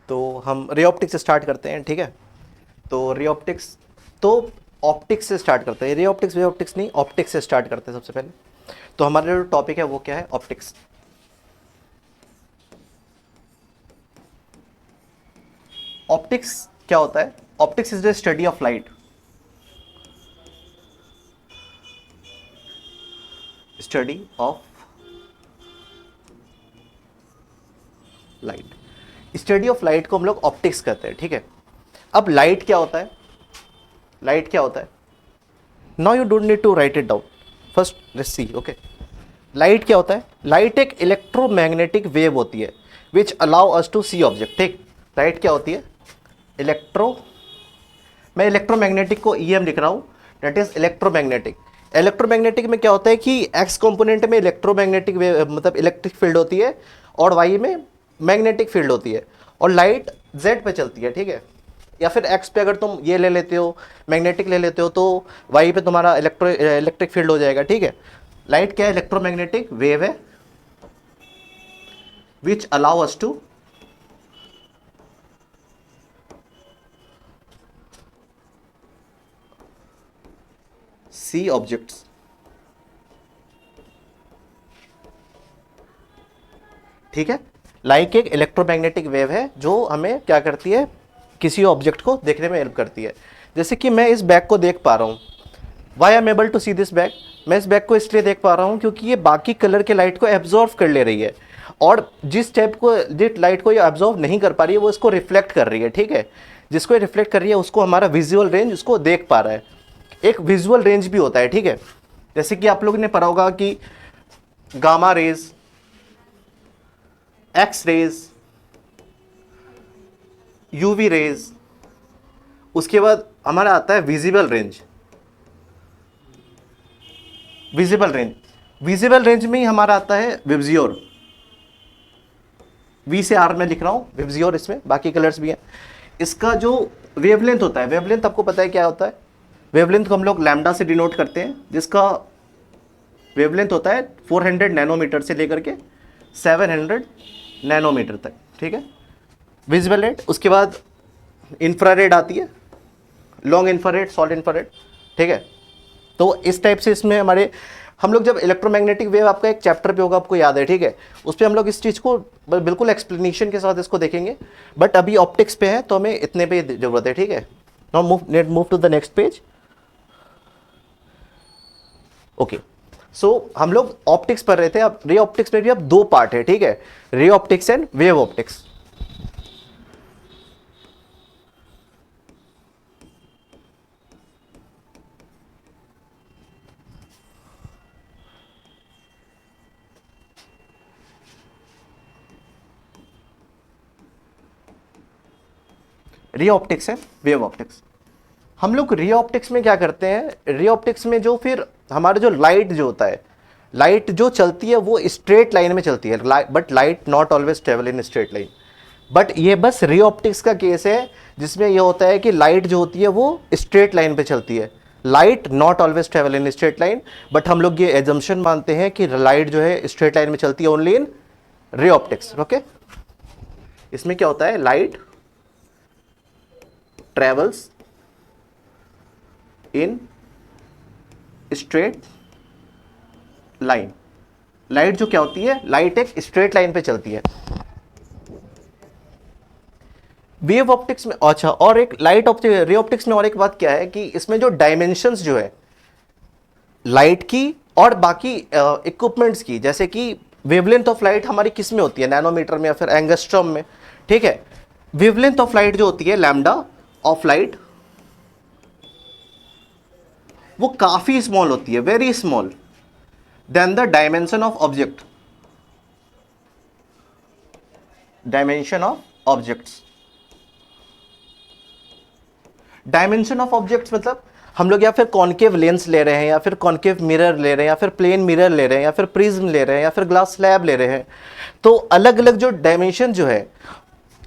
तो हम ray optics से स्टार्ट करते हैं, ठीक है। तो रे ऑप्टिक्स, तो ऑप्टिक्स से स्टार्ट करते हैं, रे ऑप्टिक्स वे ऑप्टिक्स नहीं, ऑप्टिक्स से स्टार्ट करते हैं सबसे पहले। तो हमारा जो टॉपिक है वो क्या है, ऑप्टिक्स। ऑप्टिक्स क्या होता है? Optics is the study of light. Study of light, study of light को हम लोग ऑप्टिक्स कहते हैं, ठीक है। अब लाइट क्या होता है? लाइट क्या होता है? Now you don't need to write it down, first let's see, okay. Light क्या होता है? लाइट एक इलेक्ट्रोमैग्नेटिक वेव होती है which allow us to see object, ठीक। लाइट क्या होती है? मैं इलेक्ट्रोमैग्नेटिक को ईएम लिख रहा हूँ, दैट इज इलेक्ट्रोमैग्नेटिक। इलेक्ट्रोमैग्नेटिक में क्या होता है कि एक्स कंपोनेंट में इलेक्ट्रोमैग्नेटिक वेव मतलब इलेक्ट्रिक फील्ड होती है और वाई में मैग्नेटिक फील्ड होती है, और लाइट जेड पे चलती है, ठीक है। या फिर एक्स पे अगर तुम ये ले लेते हो, मैग्नेटिक ले लेते हो, तो वाई पे तुम्हारा इलेक्ट्रिक फील्ड हो जाएगा, ठीक है। लाइट क्या है? इलेक्ट्रोमैग्नेटिक वेव है which allow us to see objects. ठीक है, लाइट एक इलेक्ट्रोमैग्नेटिक वेव है जो हमें क्या करती है, किसी ऑब्जेक्ट को देखने में हेल्प करती है। जैसे कि मैं इस बैग को देख पा रहा हूँ, why am able to see this bag, मैं इस बैग को इसलिए देख पा रहा हूँ क्योंकि ये बाकी कलर के लाइट को एब्जॉर्व कर ले रही है, और जिस लाइट को ये एब्जॉर्व नहीं कर पा रही है वो इसको रिफ्लेक्ट कर रही है, ठीक है। जिसको ये रिफ्लेक्ट कर रही है उसको हमारा विजुअल रेंज उसको देख पा रहा है। एक विजुअल रेंज भी होता है, ठीक है। जैसे कि आप लोगों ने पढ़ा होगा कि gamma rays, X rays, UV rays, उसके बाद हमारा आता है विजिबल रेंज। विजिबल रेंज में ही हमारा आता है विब्जियोर, वी से आर में लिख रहा हूं विब्जियोर, इसमें बाकी कलर्स भी हैं। इसका जो वेवलेंथ होता है, वेवलेंथ आपको पता है क्या होता है? वेवलेंथ को हम लोग लैम्डा से डिनोट करते हैं, जिसका वेवलेंथ होता है 400 नैनोमीटर से लेकर के 700 नैनोमीटर तक, ठीक है, विजिबल रेड। उसके बाद इंफ्रारेड आती है, लॉन्ग इंफ्रारेड, शॉर्ट इंफ्रारेड, ठीक है। तो इस टाइप से इसमें हमारे हम लोग जब इलेक्ट्रोमैग्नेटिक वेव आपका एक चैप्टर पे होगा, आपको याद है, ठीक है, उस पर हम लोग इस चीज़ को बिल्कुल एक्सप्लेनेशन के साथ इसको देखेंगे, बट अभी ऑप्टिक्स पे है तो हमें इतने पे जरूरत है, ठीक है। Now move to the next page, okay. So हम लोग ऑप्टिक्स पढ़ रहे थे, अब रे ऑप्टिक्स में भी अब दो पार्ट है, ठीक है, ray optics and wave optics. Ray optics है, वेव ऑप्टिक्स। हम लोग रे ऑप्टिक्स में क्या करते हैं, रे ऑप्टिक्स में जो फिर हमारा जो लाइट जो होता है, लाइट जो चलती है वो स्ट्रेट लाइन में चलती है, but light not always travel in straight line. But ये बस रे ऑप्टिक्स का केस है जिसमें ये होता है कि लाइट जो होती है वो स्ट्रेट लाइन पे चलती है, light not always travel in straight line. But हम लोग ये एजम्पशन मानते हैं कि लाइट जो है स्ट्रेट लाइन में चलती है only in ray optics, okay. इसमें क्या होता है, light travels in straight line. Light जो क्या होती है, लाइट एक स्ट्रेट लाइन पे चलती है। वेव ऑप्टिक्स में, अच्छा, और एक रे ऑप्टिक्स में और एक बात क्या है कि इसमें जो डायमेंशंस जो है लाइट की और बाकी इक्विपमेंट्स की, जैसे कि वेवलेंथ ऑफ लाइट हमारी किस में होती है, नैनोमीटर में या फिर एंगस्ट्रॉम में, ठीक है। वेवलेंथ ऑफ लाइट जो होती है, लैम्डा ऑफ लाइट, वो काफी स्मॉल होती है, very small then the dimension of object, dimension of objects. Dimension of objects मतलब हम लोग या फिर कॉनकेव लेंस ले रहे हैं, या फिर कॉनकेव मिरर ले रहे हैं, या फिर प्लेन मिरर ले रहे हैं, या फिर प्रिज्म ले रहे हैं, या फिर ग्लास स्लैब ले रहे हैं, तो अलग अलग जो डायमेंशन जो है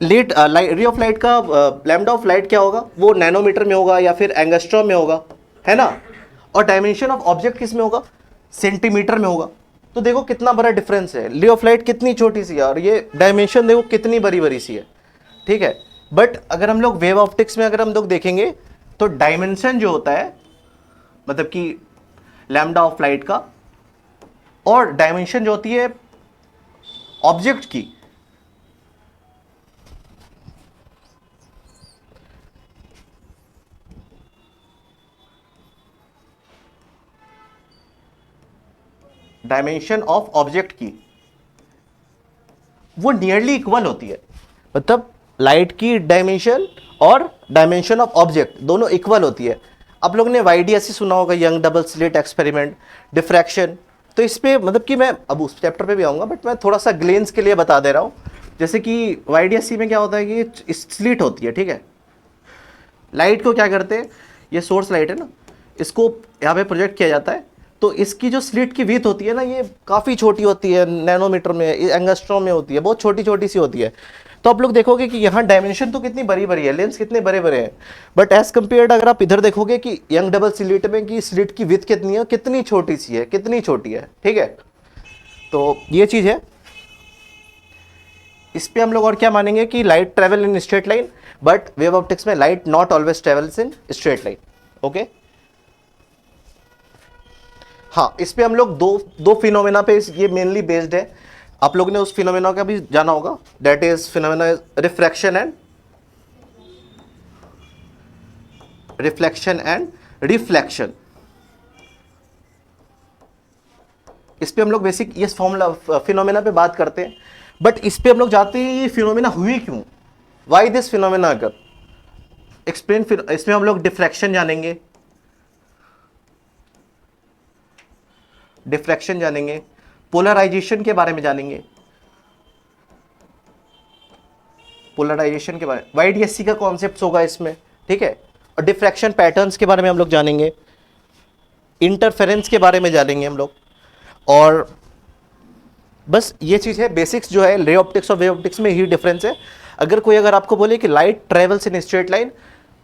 रे ऑफ लाइट का, लैम्डा ऑफ लाइट क्या होगा, वो नैनोमीटर में होगा या फिर एंगस्ट्रॉम में होगा, है ना। और डायमेंशन ऑफ ऑब्जेक्ट किस में होगा, सेंटीमीटर में होगा। तो देखो कितना बड़ा डिफरेंस है, रे ऑफ लाइट कितनी छोटी सी है और ये डायमेंशन देखो कितनी बड़ी बड़ी सी है। ठीक है। बट अगर हम लोग वेव ऑप्टिक्स में अगर हम लोग देखेंगे तो डायमेंशन जो होता है, मतलब कि लैम्डा ऑफ लाइट का, और डायमेंशन जो होती है ऑब्जेक्ट की, डायमेंशन ऑफ ऑब्जेक्ट की वो नियरली इक्वल होती है। मतलब लाइट की डायमेंशन और डायमेंशन ऑफ ऑब्जेक्ट दोनों इक्वल होती है। आप लोगों ने वाईडीएससी सुना होगा, young double slit experiment, diffraction. तो इस पे मतलब कि मैं अब उस चैप्टर पे भी आऊँगा, बट मैं थोड़ा सा ग्लेंस के लिए बता दे रहा हूँ। जैसे कि वाईडीएससी में क्या होता है कि स्लिट होती है, ठीक है। लाइट को क्या करते हैं, ये सोर्स लाइट है ना, इसको यहाँ पे प्रोजेक्ट किया जाता है। तो इसकी जो स्लिट की विड्थ होती है ना, ये काफ़ी छोटी होती है, नैनोमीटर में, एंगस्ट्रॉम में होती है, बहुत छोटी छोटी सी होती है। तो आप लोग देखोगे कि यहाँ डायमेंशन तो कितनी बड़ी बड़ी है, लेंस कितने बड़े बड़े हैं, बट एज कम्पेयर्ड अगर आप इधर देखोगे कि यंग डबल स्लिट में कि स्लिट की विड्थ कितनी है, कितनी छोटी सी है, कितनी छोटी है, ठीक है। तो ये चीज़ है। इस पे हम लोग और क्या मानेंगे कि light travel in straight line, but wave optics में light not always travels in straight line. Okay, हाँ, इस पे हम लोग दो फिनोमेना पे ये मेनली बेस्ड है। आप लोगों ने उस फिनोमेना का भी जाना होगा, that is phenomena reflection and reflection. इस पे हम लोग बेसिक ये फॉर्मूला फिनोमेना पे बात करते हैं, बट इस पे हम लोग जाते हैं ये फिनोमेना हुई क्यों, वाई दिस फिनोमेना अगर एक्सप्लेन। फिर इसमें हम लोग डिफ्रैक्शन जानेंगे, पोलराइजेशन के बारे में जानेंगे, पोलराइजेशन के बारे में वाईडीएससी का कॉन्सेप्ट होगा इसमें, ठीक है। और डिफ्रैक्शन पैटर्न्स के बारे में हम लोग जानेंगे, इंटरफेरेंस के बारे में जानेंगे हम लोग। और बस ये चीज़ है, बेसिक्स जो है रे ऑप्टिक्स और वेव ऑप्टिक्स में ही डिफरेंस है। अगर आपको बोले कि light travels in straight line,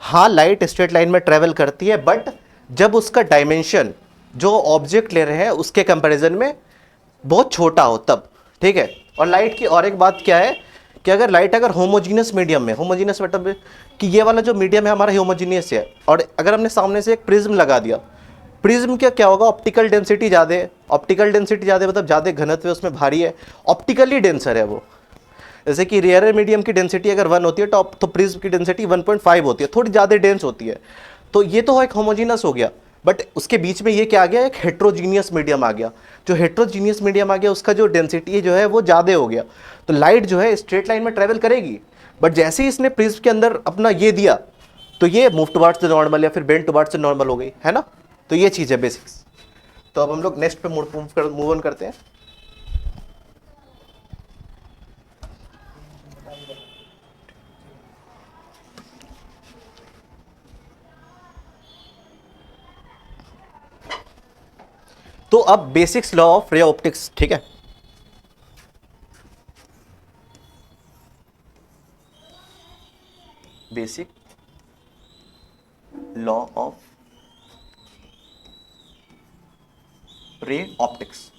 हाँ लाइट स्ट्रेट लाइन में ट्रेवल करती है, बट जब उसका डायमेंशन जो ऑब्जेक्ट ले रहे हैं उसके कंपैरिजन में बहुत छोटा हो तब, ठीक है। और लाइट की और एक बात क्या है कि अगर लाइट अगर होमोजीनियस मीडियम में, होमोजीनियस मतलब कि ये वाला जो मीडियम है हमारा होमोजीनियस है, और अगर हमने सामने से एक प्रिज्म लगा दिया, प्रिज्म क्या होगा, ऑप्टिकल डेंसिटी ज़्यादा है, ऑप्टिकल डेंसिटी ज़्यादा मतलब ज़्यादा घनत्व है उसमें, भारी है, ऑप्टिकली डेंसर है वो। जैसे कि रेयर मीडियम की डेंसिटी अगर 1 होती है तो प्रिज्म की डेंसिटी 1.5 होती है, थोड़ी ज़्यादा डेंस होती है। तो ये तो एक होमोजीनस हो गया, बट उसके बीच में ये क्या आ गया, एक हेट्रोजीनियस मीडियम आ गया। जो हेट्रोजीनियस मीडियम आ गया उसका जो डेंसिटी जो है वो ज़्यादा हो गया। तो लाइट जो है स्ट्रेट लाइन में ट्रेवल करेगी, बट जैसे ही इसने प्रिज्म के अंदर अपना ये दिया तो ये मूव टुवर्ड्स द नॉर्मल या फिर बेंड टुवर्ड्स द नॉर्मल हो गई, है ना। तो ये चीज़ है बेसिक्स। तो अब हम लोग नेक्स्ट पे मूव ऑन करते हैं। तो अब basics law of ray optics, ठीक है। Basic law of ray optics,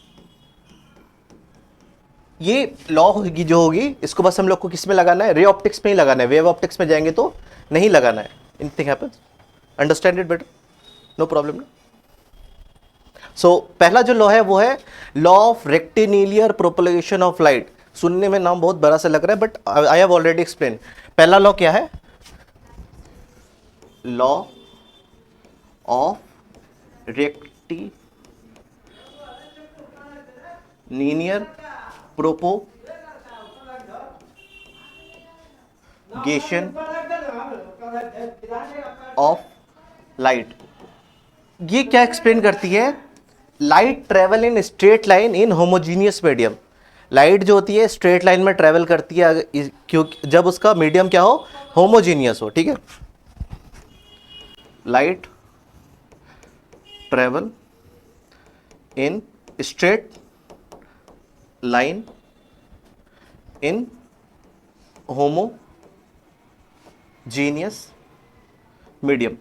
ये लॉ होगी जो होगी, इसको बस हम लोग को किस में लगाना है, रे ऑप्टिक्स में ही लगाना है। वेव ऑप्टिक्स में जाएंगे तो नहीं लगाना है। Anything happens, understand it better, no problem ना। सो पहला जो लॉ है वो है law of rectilinear propagation of light. सुनने में नाम बहुत बड़ा सा लग रहा है, but I have already explain. पहला लॉ क्या है, law of rectilinear propagation of light. ये क्या एक्सप्लेन करती है, light travel in straight line in homogeneous medium. Light जो होती है स्ट्रेट लाइन में ट्रेवल करती है क्योंकि जब उसका मीडियम क्या हो, होमोजीनियस हो, ठीक है। Light travel in straight line in homogeneous medium.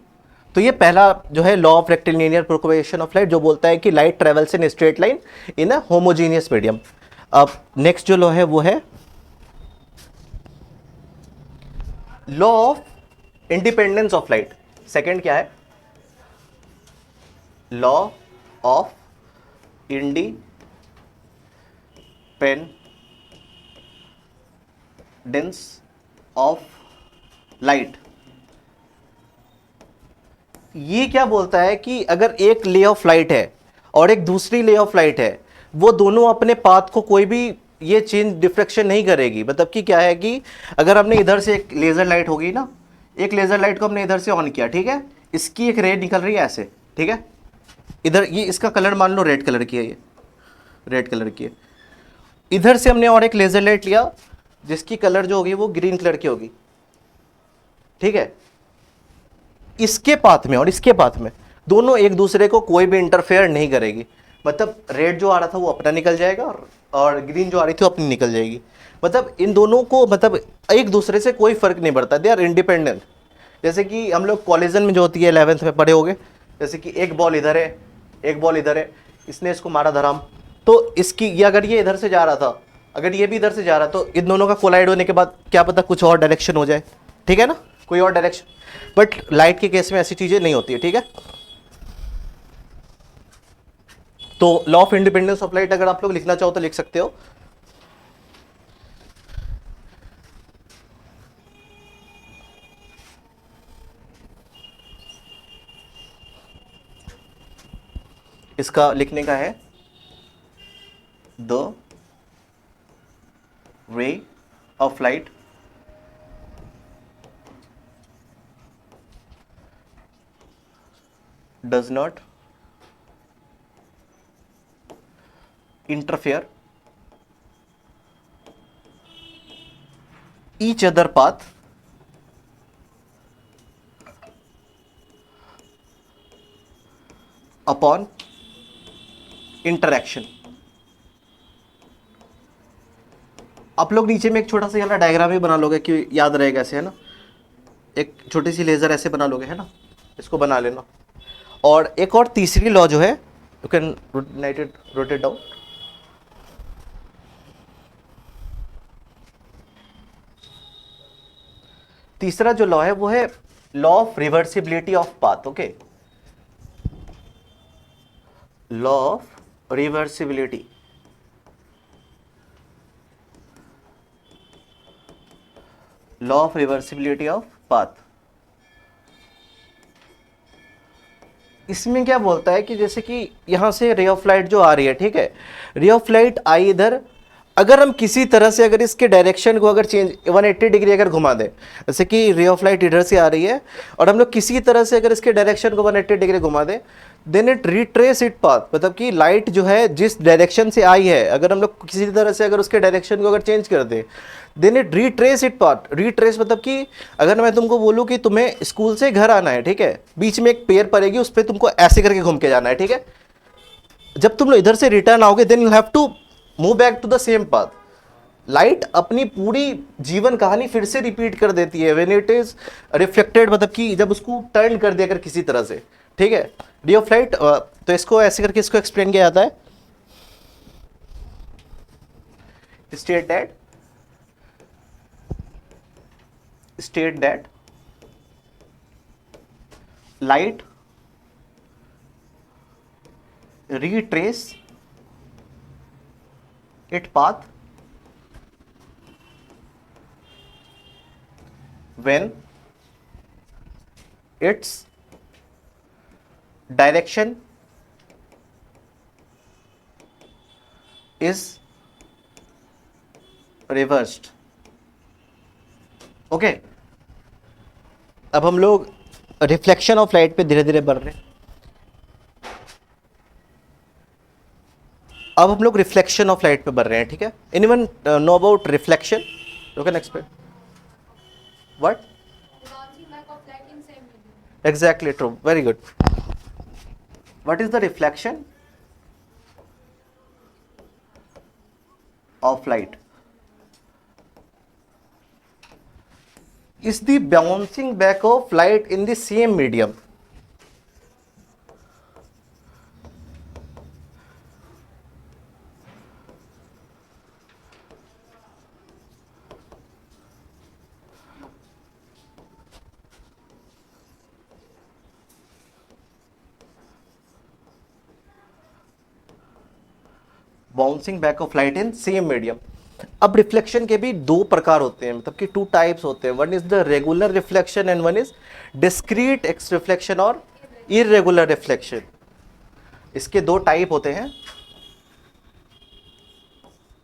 तो ये पहला जो है law of rectilinear propagation of light, जो बोलता है कि light travels in straight line in a homogeneous medium. अब नेक्स्ट जो लॉ है वो है law of independence of light, second क्या है, law of independence of light. ये क्या बोलता है कि अगर एक ले ऑफ लाइट है और एक दूसरी ले ऑफ लाइट है, वो दोनों अपने पाथ को कोई भी ये चेंज डिफ्रेक्शन नहीं करेगी। मतलब कि क्या है कि अगर हमने इधर से एक लेजर लाइट होगी ना, एक लेजर लाइट को हमने इधर से ऑन किया, ठीक है, इसकी एक रे निकल रही है ऐसे, ठीक है, इधर ये इसका कलर मान लो रेड कलर की है, ये रेड कलर की है। इधर से हमने और एक लेजर लाइट लिया जिसकी कलर जो होगी वो ग्रीन कलर की होगी, ठीक है। इसके पाथ में और इसके पाथ में दोनों एक दूसरे को कोई भी इंटरफेयर नहीं करेगी। मतलब रेड जो आ रहा था वो अपना निकल जाएगा और ग्रीन जो आ रही थी वो अपनी निकल जाएगी। मतलब इन दोनों को मतलब एक दूसरे से कोई फर्क नहीं पड़ता, दे आर इंडिपेंडेंट। जैसे कि हम लोग कॉलिजन में जो होती है 11th में पढ़े होंगे, जैसे कि एक बॉल इधर है, एक बॉल इधर है, इसने इसको मारा धराम, तो इसकी ये अगर ये इधर से जा रहा था, अगर ये भी इधर से जा रहा, तो इन दोनों का कोलाइड होने के बाद क्या पता कुछ और डायरेक्शन हो जाए, ठीक है ना, कोई और डायरेक्शन। बट लाइट के केस में ऐसी चीजें नहीं होती है, ठीक है। तो law of independence of light अगर आप लोग लिखना चाहो तो लिख सकते हो। इसका लिखने का है द रे of light does not interfere each other path upon interaction। आप लोग नीचे में एक छोटा सा वाला डायग्राम ही बना लोगे कि याद रहेगा ऐसे, है ना, एक छोटी सी लेजर ऐसे बना लोगे, है ना, इसको बना लेना। और एक और तीसरी लॉ जो है, यू कैन रोटेट डाउन। तीसरा जो लॉ है वो है law of reversibility of path. Okay, law of reversibility, law of reversibility of path. इसमें क्या बोलता है कि जैसे कि यहां से रे ऑफ लाइट जो आ रही है, ठीक है, रे ऑफ लाइट आई इधर, अगर हम किसी तरह से अगर इसके डायरेक्शन को अगर चेंज 180 डिग्री अगर घुमा दें, जैसे कि रे ऑफ लाइट इधर से आ रही है और हम लोग किसी तरह से अगर इसके डायरेक्शन को 180 डिग्री घुमा दें, then it retrace it path. मतलब कि लाइट जो है जिस डायरेक्शन से आई है, अगर हम लोग किसी तरह से अगर उसके डायरेक्शन को अगर चेंज कर दें, then it retrace it path. Retrace मतलब कि अगर मैं तुमको बोलूँ कि तुम्हें स्कूल से घर आना है, ठीक है, बीच में एक पेड़ पड़ेगी, उस पर तुमको ऐसे करके घूम के जाना है, ठीक है, जब तुम लोग इधर से रिटर्न आओगे then you have to move back to the same path. Light अपनी पूरी जीवन कहानी फिर से रिपीट कर देती है व्हेन इट इज रिफ्लेक्टेड, मतलब कि जब उसको टर्न कर दिया अगर किसी तरह से, ठीक है, रे ऑफ लाइट। तो इसको ऐसे करके इसको एक्सप्लेन किया जाता है, state that light retrace its path when its direction is reversed। Okay, अब हम लोग रिफ्लेक्शन ऑफ लाइट पे धीरे धीरे बढ़ रहे हैं। अब हम लोग रिफ्लेक्शन ऑफ लाइट पे बढ़ रहे हैं, ठीक है। Anyone know about reflection? You can explain what? Exactly true, very good. What is the reflection of light? Is the bouncing back of light in the same medium। Bouncing back of light in same medium. अब reflection के भी दो प्रकार होते हैं, मतलब कि two types होते हैं, one is the regular reflection and one is discrete x reflection और इरेगुलर रिफ्लेक्शन। इसके दो टाइप होते हैं,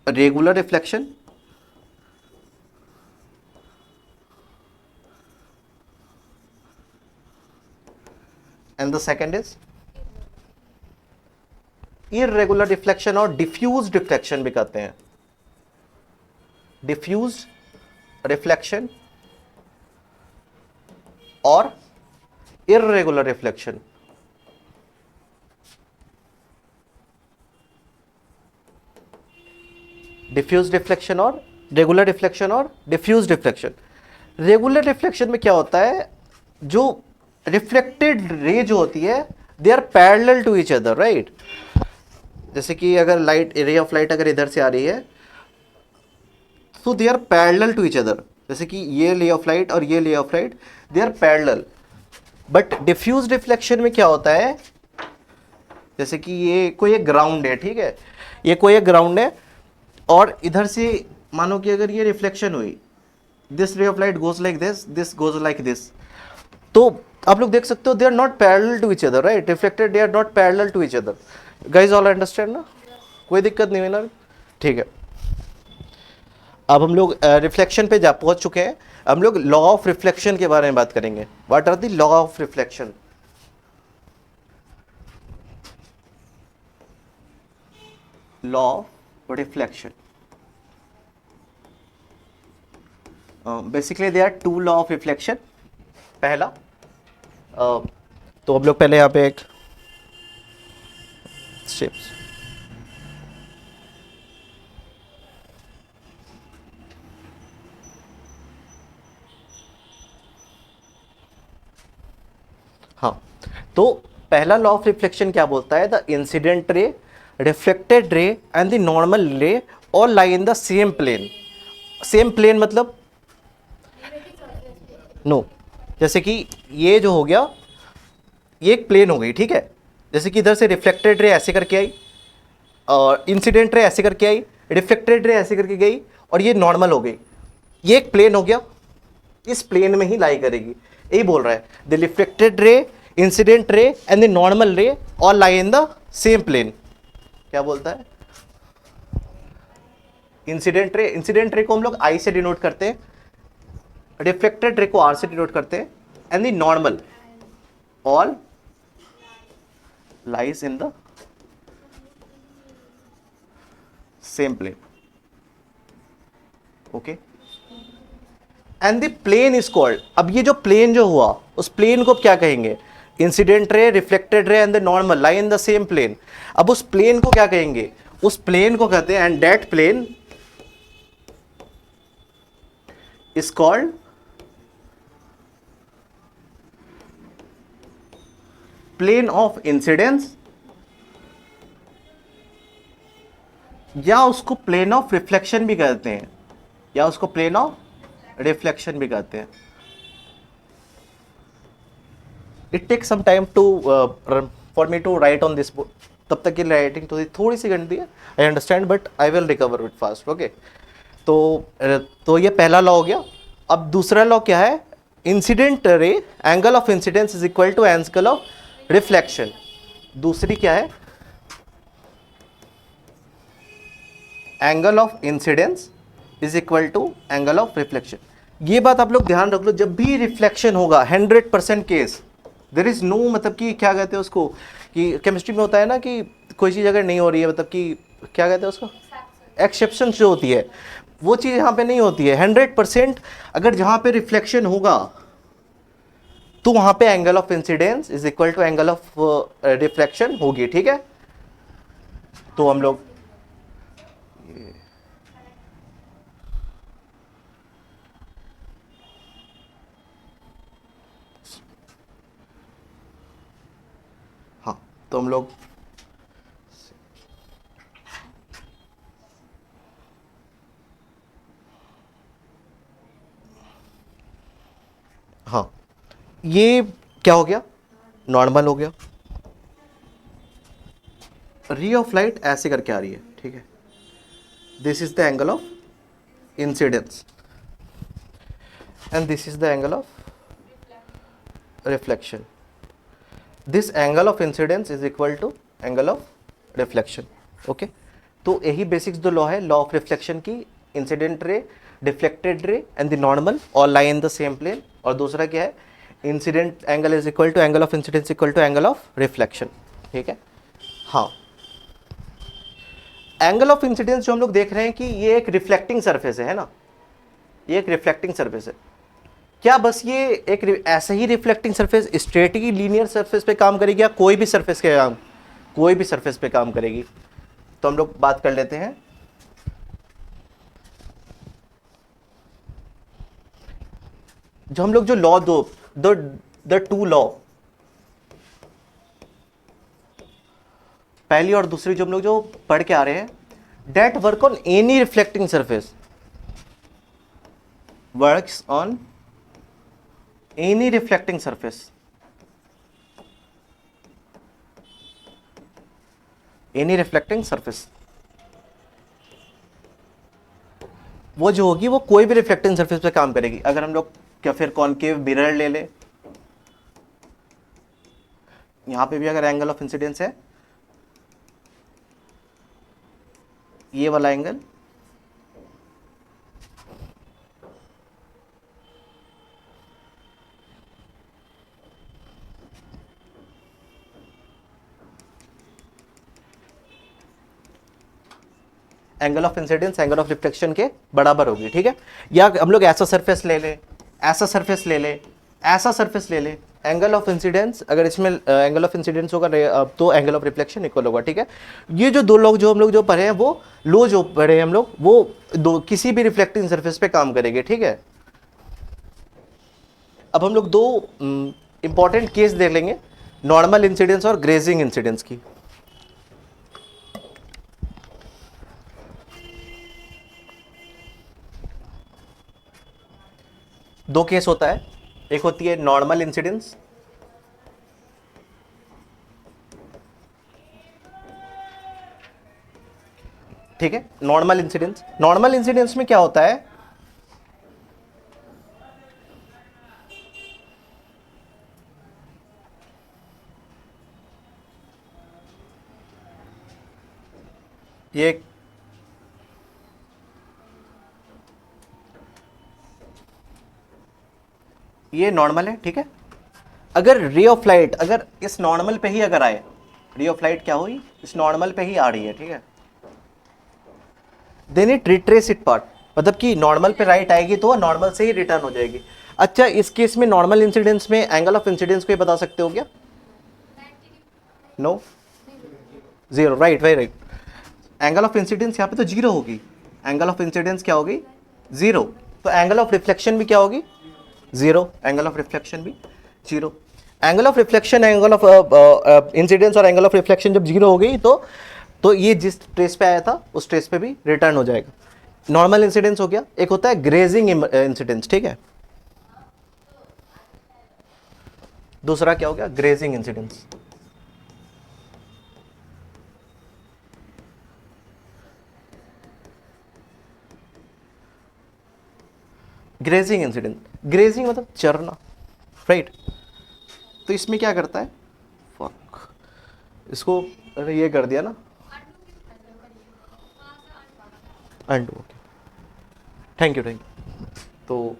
regular reflection and the second is irregular reflection और डिफ्यूज रिफ्लेक्शन भी कहते हैं। डिफ्यूज रिफ्लेक्शन और इरेगुलर रिफ्लेक्शन। डिफ्यूज रिफ्लेक्शन और रेगुलर रिफ्लेक्शन और डिफ्यूज रिफ्लेक्शन। रेगुलर रिफ्लेक्शन में क्या होता है, जो रिफ्लेक्टेड रे जो होती है they are parallel to each other, right. जैसे कि अगर लाइट, रे ऑफ लाइट अगर इधर से आ रही है तो they are parallel to each other, जैसे कि ये रे ऑफ लाइट और ये ray of light they are parallel. But diffuse reflection में क्या होता है, जैसे कि ये कोई एक ग्राउंड है, ठीक है, ये कोई एक ग्राउंड है और इधर से मानो कि अगर ये रिफ्लेक्शन हुई, this ray of light goes like this goes like this, तो आप लोग देख सकते हो they are not parallel to each other, right. Reflected they are not parallel to each other. Guys all understand ना, कोई दिक्कत नहीं है ना, ठीक है। अब हम लोग रिफ्लेक्शन पे जा पहुंच चुके हैं। हम लोग लॉ ऑफ रिफ्लेक्शन के बारे में बात करेंगे। What are the law of reflection? Law of reflection, basically they are two law of reflection. पहला तो हम लोग पहले यहाँ पे एक स्टेप्स, हाँ, तो पहला लॉ ऑफ रिफ्लेक्शन क्या बोलता है, the incident ray, reflected ray and the normal ray all lie in the same plane. Same plane मतलब नो जैसे कि ये जो हो गया, ये एक प्लेन हो गई, ठीक है। जैसे कि इधर से रिफ्लेक्टेड रे ऐसे करके आई और इंसिडेंट रे ऐसे करके आई, रिफ्लेक्टेड रे ऐसे करके गई और ये नॉर्मल हो गई, ये एक प्लेन हो गया, इस प्लेन में ही लाई करेगी, यही बोल रहा है। The reflected ray, incident ray and the normal ray all lie in the same plane. क्या बोलता है? इंसिडेंट रे को हम लोग आई से डिनोट करते हैं, रिफ्लेक्टेड रे को आर से डिनोट करते हैं, and the normal all lies in the same plane, okay. And the plane is called, अब ये जो प्लेन जो हुआ उस प्लेन को क्या कहेंगे? Incident ray, reflected ray and the normal lie in the same plane. अब उस प्लेन को क्या कहेंगे? उस प्लेन को कहते हैं, and that plane is called plane of incidence, या उसको प्लेन ऑफ रिफ्लेक्शन भी कहते हैं, या उसको प्लेन ऑफ रिफ्लेक्शन भी कहते हैं। It take some time to for me to write on this book, तब तक की राइटिंग थोड़ी सी गंदी है, I understand, but I will recover it fast, okay. तो ये पहला लॉ हो गया। अब दूसरा लॉ क्या है? Incident ray, angle of incidence is equal to angle of reflection. दूसरी क्या है? Angle of incidence is equal to angle of reflection. ये बात आप लोग ध्यान रख लो, जब भी रिफ्लेक्शन होगा 100% केस, देयर इज नो, मतलब कि क्या कहते हैं उसको, कि केमिस्ट्री में होता है ना कि कोई चीज़ अगर नहीं हो रही है, मतलब कि क्या कहते हैं उसको, एक्सेप्शन जो होती है, वो चीज़ यहाँ पे नहीं होती है। 100% अगर जहाँ पे रिफ्लेक्शन होगा तो वहाँ पे angle of incidence is equal to angle of reflection होगी, ठीक है। तो हम लोग हाँ, तो हम लोग हाँ, ये क्या हो गया? नॉर्मल हो गया। रे ऑफ लाइट ऐसे करके आ रही है, ठीक है, this is the angle of incidence and this is the angle of reflection. This angle of incidence is equal to angle of reflection. Okay, तो यही बेसिक्स दो लॉ है, लॉ ऑफ रिफ्लेक्शन की. Incident ray, deflected ray and the normal all lie in the same plane. और दूसरा क्या है, incident angle is equal to angle of incidence equal to angle of reflection. ठीक है. हाँ, एंगल ऑफ इंसिडेंस जो हम लोग देख रहे हैं कि ये एक रिफ्लेक्टिंग सरफेस है ना, ये एक रिफ्लेक्टिंग सरफेस है. क्या बस ये एक ऐसे ही रिफ्लेक्टिंग सरफेस स्ट्रेट ही लीनियर सरफेस पे काम करेगी या कोई भी सरफेस के काम, कोई भी सरफेस पे काम करेगी? तो हम लोग बात कर लेते हैं. जो हम लोग जो लॉ द टू लॉ, पहली और दूसरी जो हम लोग जो पढ़ के आ रहे हैं, that work on any reflecting surface, works on any reflecting surface. Any reflecting surface वो जो होगी वो कोई भी रिफ्लेक्टिंग सरफेस पे काम करेगी. अगर हम लोग क्या फिर कॉनकेव मिरर ले ले, यहां पे भी अगर एंगल ऑफ इंसिडेंस है ये वाला angle, angle of incidence angle of reflection के बराबर होगी. ठीक है, या हम लोग ऐसा सरफेस ले ले, ऐसा सरफेस ले ले, ऐसा सरफेस ले ले, एंगल ऑफ इंसिडेंस अगर इसमें एंगल ऑफ इंसिडेंस होगा तो एंगल ऑफ रिफ्लेक्शन इक्वल होगा. ठीक है, ये जो दो लोग जो हम लोग जो पढ़े हैं वो लो जो पढ़े हैं हम लोग वो दो किसी भी रिफ्लेक्टिंग सरफेस पे काम करेंगे. ठीक है, अब हम लोग दो इंपॉर्टेंट केस देख लेंगे, नॉर्मल इंसिडेंस और ग्रेजिंग इंसिडेंस की. दो केस होता है, एक होती है नॉर्मल इंसिडेंस, ठीक है. नॉर्मल इंसिडेंस, नॉर्मल इंसिडेंस में क्या होता है, ये नॉर्मल है. ठीक है, अगर रे ऑफ लाइट अगर इस नॉर्मल पे ही अगर आए, रे ऑफ लाइट क्या हुई, इस नॉर्मल पे ही आ रही है. ठीक है, then it retrace it path, मतलब कि नॉर्मल पे राइट आएगी तो नॉर्मल से ही रिटर्न हो जाएगी. अच्छा, इस केस में नॉर्मल इंसिडेंस में एंगल ऑफ इंसिडेंस को ये बता सकते हो क्या? No, zero. Right, very right. Angle of incidence यहाँ पे तो जीरो होगी. एंगल ऑफ इंसिडेंस क्या होगी? जीरो. तो एंगल ऑफ रिफ्लेक्शन भी क्या होगी? जीरो. एंगल ऑफ रिफ्लेक्शन भी zero. Angle of reflection, angle of incidence और एंगल ऑफ रिफ्लेक्शन जब जीरो हो गई तो ये जिस ट्रेस पे आया था उस ट्रेस पे भी रिटर्न हो जाएगा. नॉर्मल इंसिडेंस हो गया. एक होता है ग्रेजिंग इंसिडेंस. ठीक है, दूसरा क्या हो गया? Grazing incidence. Grazing incident, grazing मतलब चरना, राइट. तो इसमें क्या करता है, फक, इसको अरे ये कर दिया ना, अंडू. Okay, thank you. तो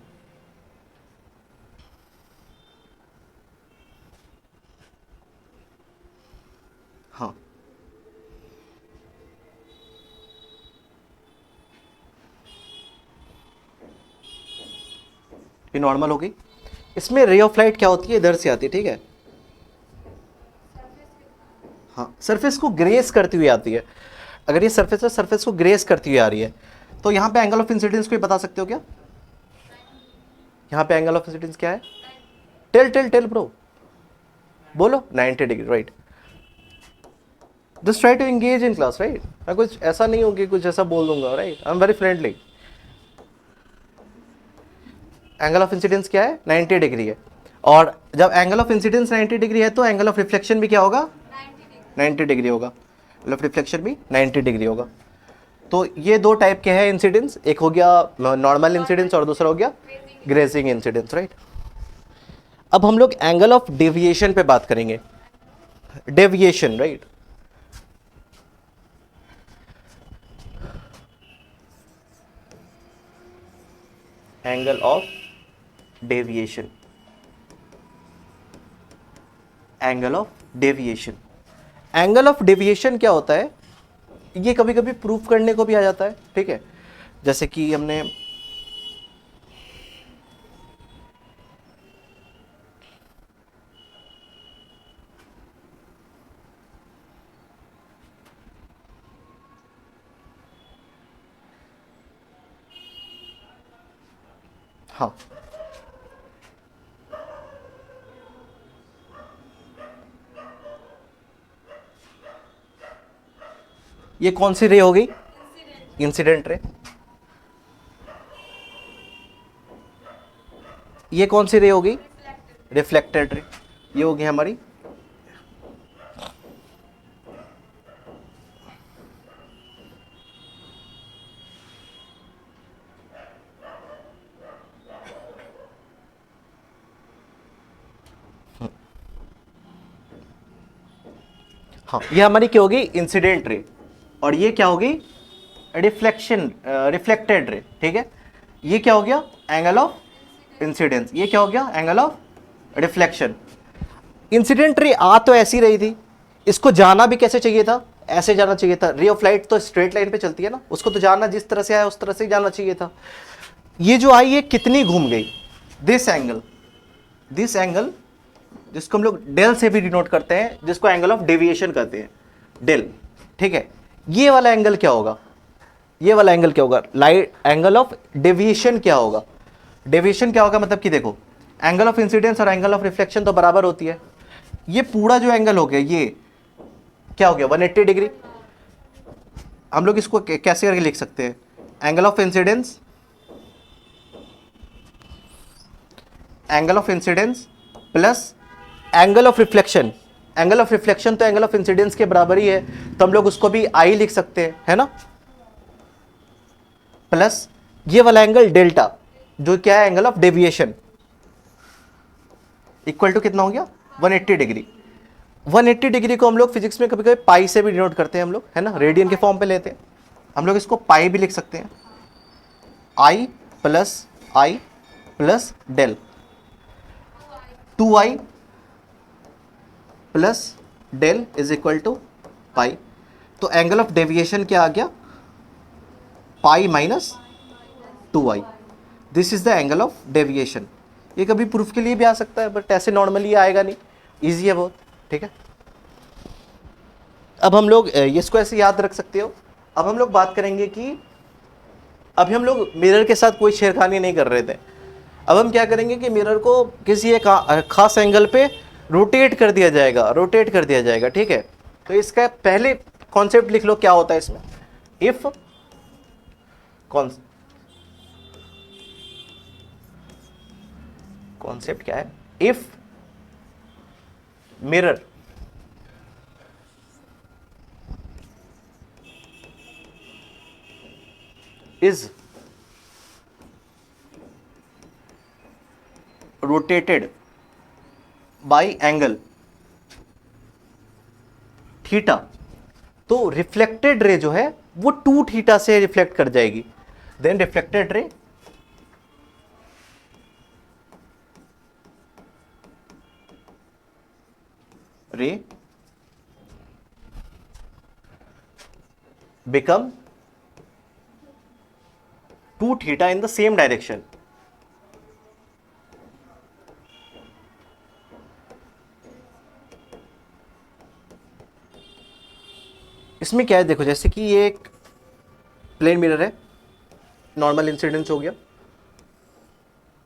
हाँ, ये नॉर्मल हो गई. इसमें रे ऑफ लाइट क्या होती है, इधर से आती है. ठीक है, हाँ, सरफेस को ग्रेस करती हुई आती है. अगर ये सरफेस है, सरफेस को ग्रेस करती हुई आ रही है, तो यहाँ पे एंगल ऑफ इंसिडेंस को बता सकते हो क्या? यहाँ पे एंगल ऑफ इंसिडेंस क्या है? टेल ब्रो, बोलो. 90 degree. Right. Just try to engage in class. Right, मैं कुछ ऐसा नहीं होगी कुछ ऐसा बोल दूंगा. Right, I am very friendly. Angle of incidence क्या है? 90 डिग्री है. और जब एंगल ऑफ इंसिडेंस 90 डिग्री है तो एंगल ऑफ रिफ्लेक्शन भी क्या होगा? 90 डिग्री होगा. एंगल ऑफ रिफ्लेक्शन भी 90 डिग्री होगा. तो ये दो टाइप के हैं इंसिडेंस, एक हो गया नॉर्मल इंसिडेंस और दूसरा हो गया ग्रेजिंग इंसिडेंस, राइट। अब हम लोग एंगल ऑफ डेविएशन पे बात करेंगे। Deviation, right. Angle of deviation, angle of deviation. Angle of deviation क्या होता है, ये कभी कभी प्रूफ करने को भी आ जाता है, ठीक है। जैसे कि हमने हाँ, ये कौन सी रे हो गई, इंसिडेंट रे। ये कौन सी रे हो गई, रिफ्लेक्टेड रे। ये हो गई हमारी हाँ, ये हमारी क्या होगी, इंसिडेंट रे। और ये क्या होगी, रिफ्लेक्शन, रिफ्लेक्टेड रे, ठीक है। ये क्या हो गया, एंगल ऑफ इंसिडेंस। ये क्या हो गया, angle of reflection. Incident ray आ तो ऐसी रही थी, इसको जाना भी कैसे चाहिए था, ऐसे जाना चाहिए था। रे ऑफ लाइट तो स्ट्रेट लाइन पे चलती है ना, उसको तो जाना जिस तरह से आया उस तरह से ही जाना चाहिए था। ये जो आई, ये कितनी घूम गई, दिस एंगल, दिस एंगल जिसको हम लोग डेल से भी डिनोट करते हैं, जिसको एंगल ऑफ डेविएशन कहते हैं, डेल, ठीक है। ये वाला एंगल क्या होगा, ये वाला एंगल क्या होगा, लाइट एंगल ऑफ डेविएशन क्या होगा। डेविएशन क्या होगा, मतलब कि देखो एंगल ऑफ इंसिडेंस और एंगल ऑफ रिफ्लेक्शन तो बराबर होती है। ये पूरा जो एंगल हो गया, ये क्या हो गया, 180 डिग्री। हम लोग इसको कैसे करके लिख सकते हैं, angle of incidence, angle of incidence plus angle of reflection. Angle of reflection तो एंगल ऑफ इंसिडेंस के बराबर ही है, तो हम लोग उसको भी आई लिख सकते हैं, है ना। प्लस ये वाला एंगल डेल्टा, जो क्या है, angle of deviation, equal to कितना हो गया, 180 डिग्री। 180 डिग्री को हम लोग फिजिक्स में कभी कभी पाई से भी डिनोट करते हैं हम लोग, है ना, रेडियन के फॉर्म पे लेते हैं। हम लोग इसको पाई भी लिख सकते हैं, i plus del, 2i plus del is equal to pi. तो एंगल ऑफ डेविएशन क्या आ गया, pi minus 2i। This is the angle of deviation. ये कभी प्रूफ के लिए भी आ सकता है, बट ऐसे नॉर्मली आएगा नहीं, इजी है बहुत, ठीक है। अब हम लोग इसको ऐसे याद रख सकते हो। अब हम लोग बात करेंगे कि अभी हम लोग मिरर के साथ कोई छेड़खानी नहीं कर रहे थे। अब हम क्या करेंगे कि मिरर को किसी एक खास एंगल पे रोटेट कर दिया जाएगा, रोटेट कर दिया जाएगा, ठीक है। तो इसका पहले कॉन्सेप्ट लिख लो, क्या होता है इसमें, इफ कॉन्सेप्ट क्या है, if mirror is rotated bye angle theta, तो रिफ्लेक्टेड रे जो है वो 2 थीटा से रिफ्लेक्ट कर जाएगी। Then reflected ray become 2 theta in the same direction। इसमें क्या है, देखो जैसे कि ये एक प्लेन मिरर है, नॉर्मल इंसिडेंस हो गया,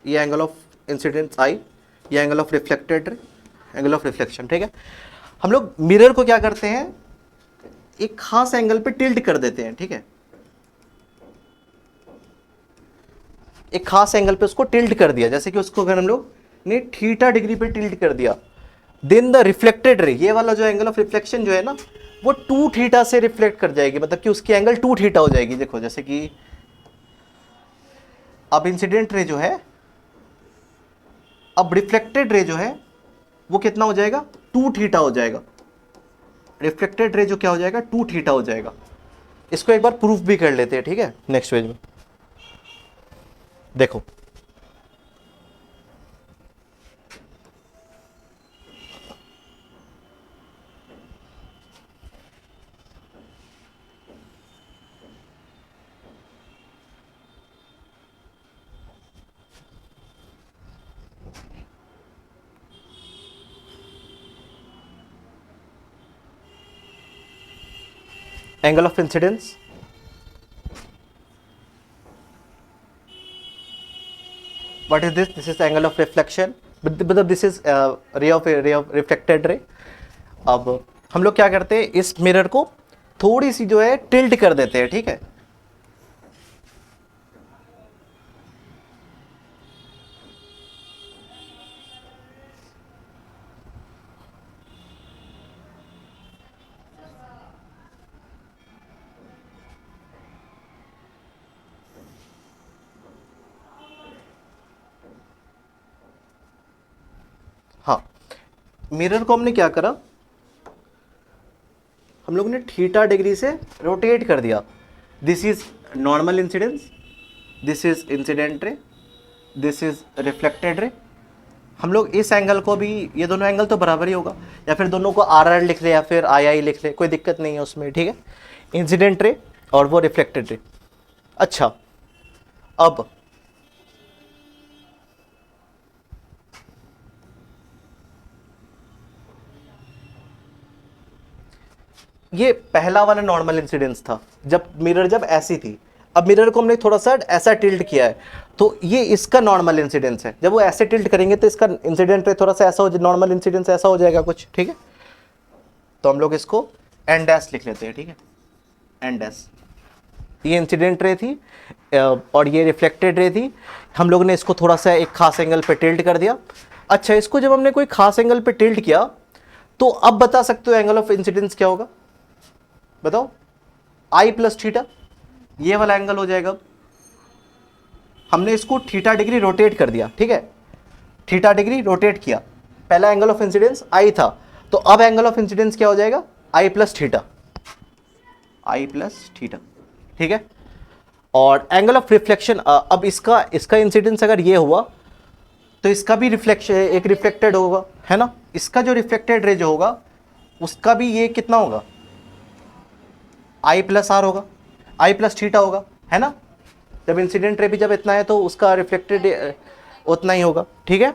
ये एंगल ऑफ इंसिडेंस आई, ये angle of reflected ray, angle of reflection, ठीक है। हम लोग मिरर को क्या करते हैं, एक खास एंगल पे टिल्ट कर देते हैं, ठीक है। एक खास एंगल पे उसको टिल्ट कर दिया, जैसे कि उसको अगर हम लोग ने थीटा डिग्री पे टिल्ट कर दिया, देन द रिफ्लेक्टेड रे, ये वाला जो एंगल ऑफ रिफ्लेक्शन जो है ना, वो 2 थीटा से रिफ्लेक्ट कर जाएगी, मतलब कि उसकी एंगल 2 थीटा हो जाएगी। देखो जैसे कि अब इंसिडेंट रे जो है, अब रिफ्लेक्टेड रे जो है वो कितना हो जाएगा, 2 थीटा हो जाएगा। रिफ्लेक्टेड रे जो क्या हो जाएगा, 2 थीटा हो जाएगा। इसको एक बार प्रूफ भी कर लेते हैं, ठीक है, नेक्स्ट पेज में। देखो angle of incidence, what is this? This is angle of reflection, मतलब this is ray of reflected ray। अब हम लोग क्या करते हैं, इस मिरर को थोड़ी सी जो है टिल्ट कर देते हैं, ठीक है। हाँ, मिरर को हमने क्या करा, हम लोग ने थीटा डिग्री से रोटेट कर दिया। This is normal incidence, this is incident ray, this is reflected ray. हम लोग इस एंगल को भी, ये दोनों एंगल तो बराबर ही होगा, या फिर दोनों को आर आर लिख ले या फिर आई आई लिख ले, कोई दिक्कत नहीं है उसमें, ठीक है। इंसिडेंट रे और वो रिफ्लेक्टेड रे। अच्छा, अब ये पहला वाला नॉर्मल इंसिडेंस था, जब ऐसी थी। अब मिरर को हमने थोड़ा सा ऐसा टिल्ट किया है, तो ये इसका नॉर्मल इंसिडेंस है। जब वो ऐसे टिल्ट करेंगे तो इसका इंसिडेंट रे थोड़ा सा ऐसा हो, नॉर्मल इंसिडेंस ऐसा हो जाएगा कुछ, ठीक है। तो हम लोग इसको एन डैश लिख लेते हैं, ठीक है, एन डैश। ये इंसिडेंट रे थी और ये रिफ्लेक्टेड रे थी। हम लोग ने इसको थोड़ा सा एक खास एंगल पे टिल्ट कर दिया। अच्छा, इसको जब हमने कोई खास एंगल पे टिल्ट किया, तो अब बता सकते हो एंगल ऑफ इंसिडेंस क्या होगा, बताओ। आई प्लस थीटा, ये वाला एंगल हो जाएगा। हमने इसको थीटा डिग्री रोटेट कर दिया, ठीक है, थीटा डिग्री रोटेट किया। पहला एंगल ऑफ इंसिडेंस आई था, तो अब एंगल ऑफ इंसिडेंस क्या हो जाएगा, आई plus theta, i plus theta, ठीक है। और एंगल ऑफ रिफ्लेक्शन, अब इसका इंसिडेंस अगर ये हुआ तो इसका भी रिफ्लेक्शन एक रिफ्लेक्टेड होगा, है ना। इसका जो रिफ्लेक्टेड रे जो होगा उसका भी ये कितना होगा, आई प्लस आर होगा, आई प्लस थीटा होगा, है ना। जब इंसिडेंट रे भी जब इतना है तो उसका रिफ्लेक्टेड उतना ही होगा, ठीक है।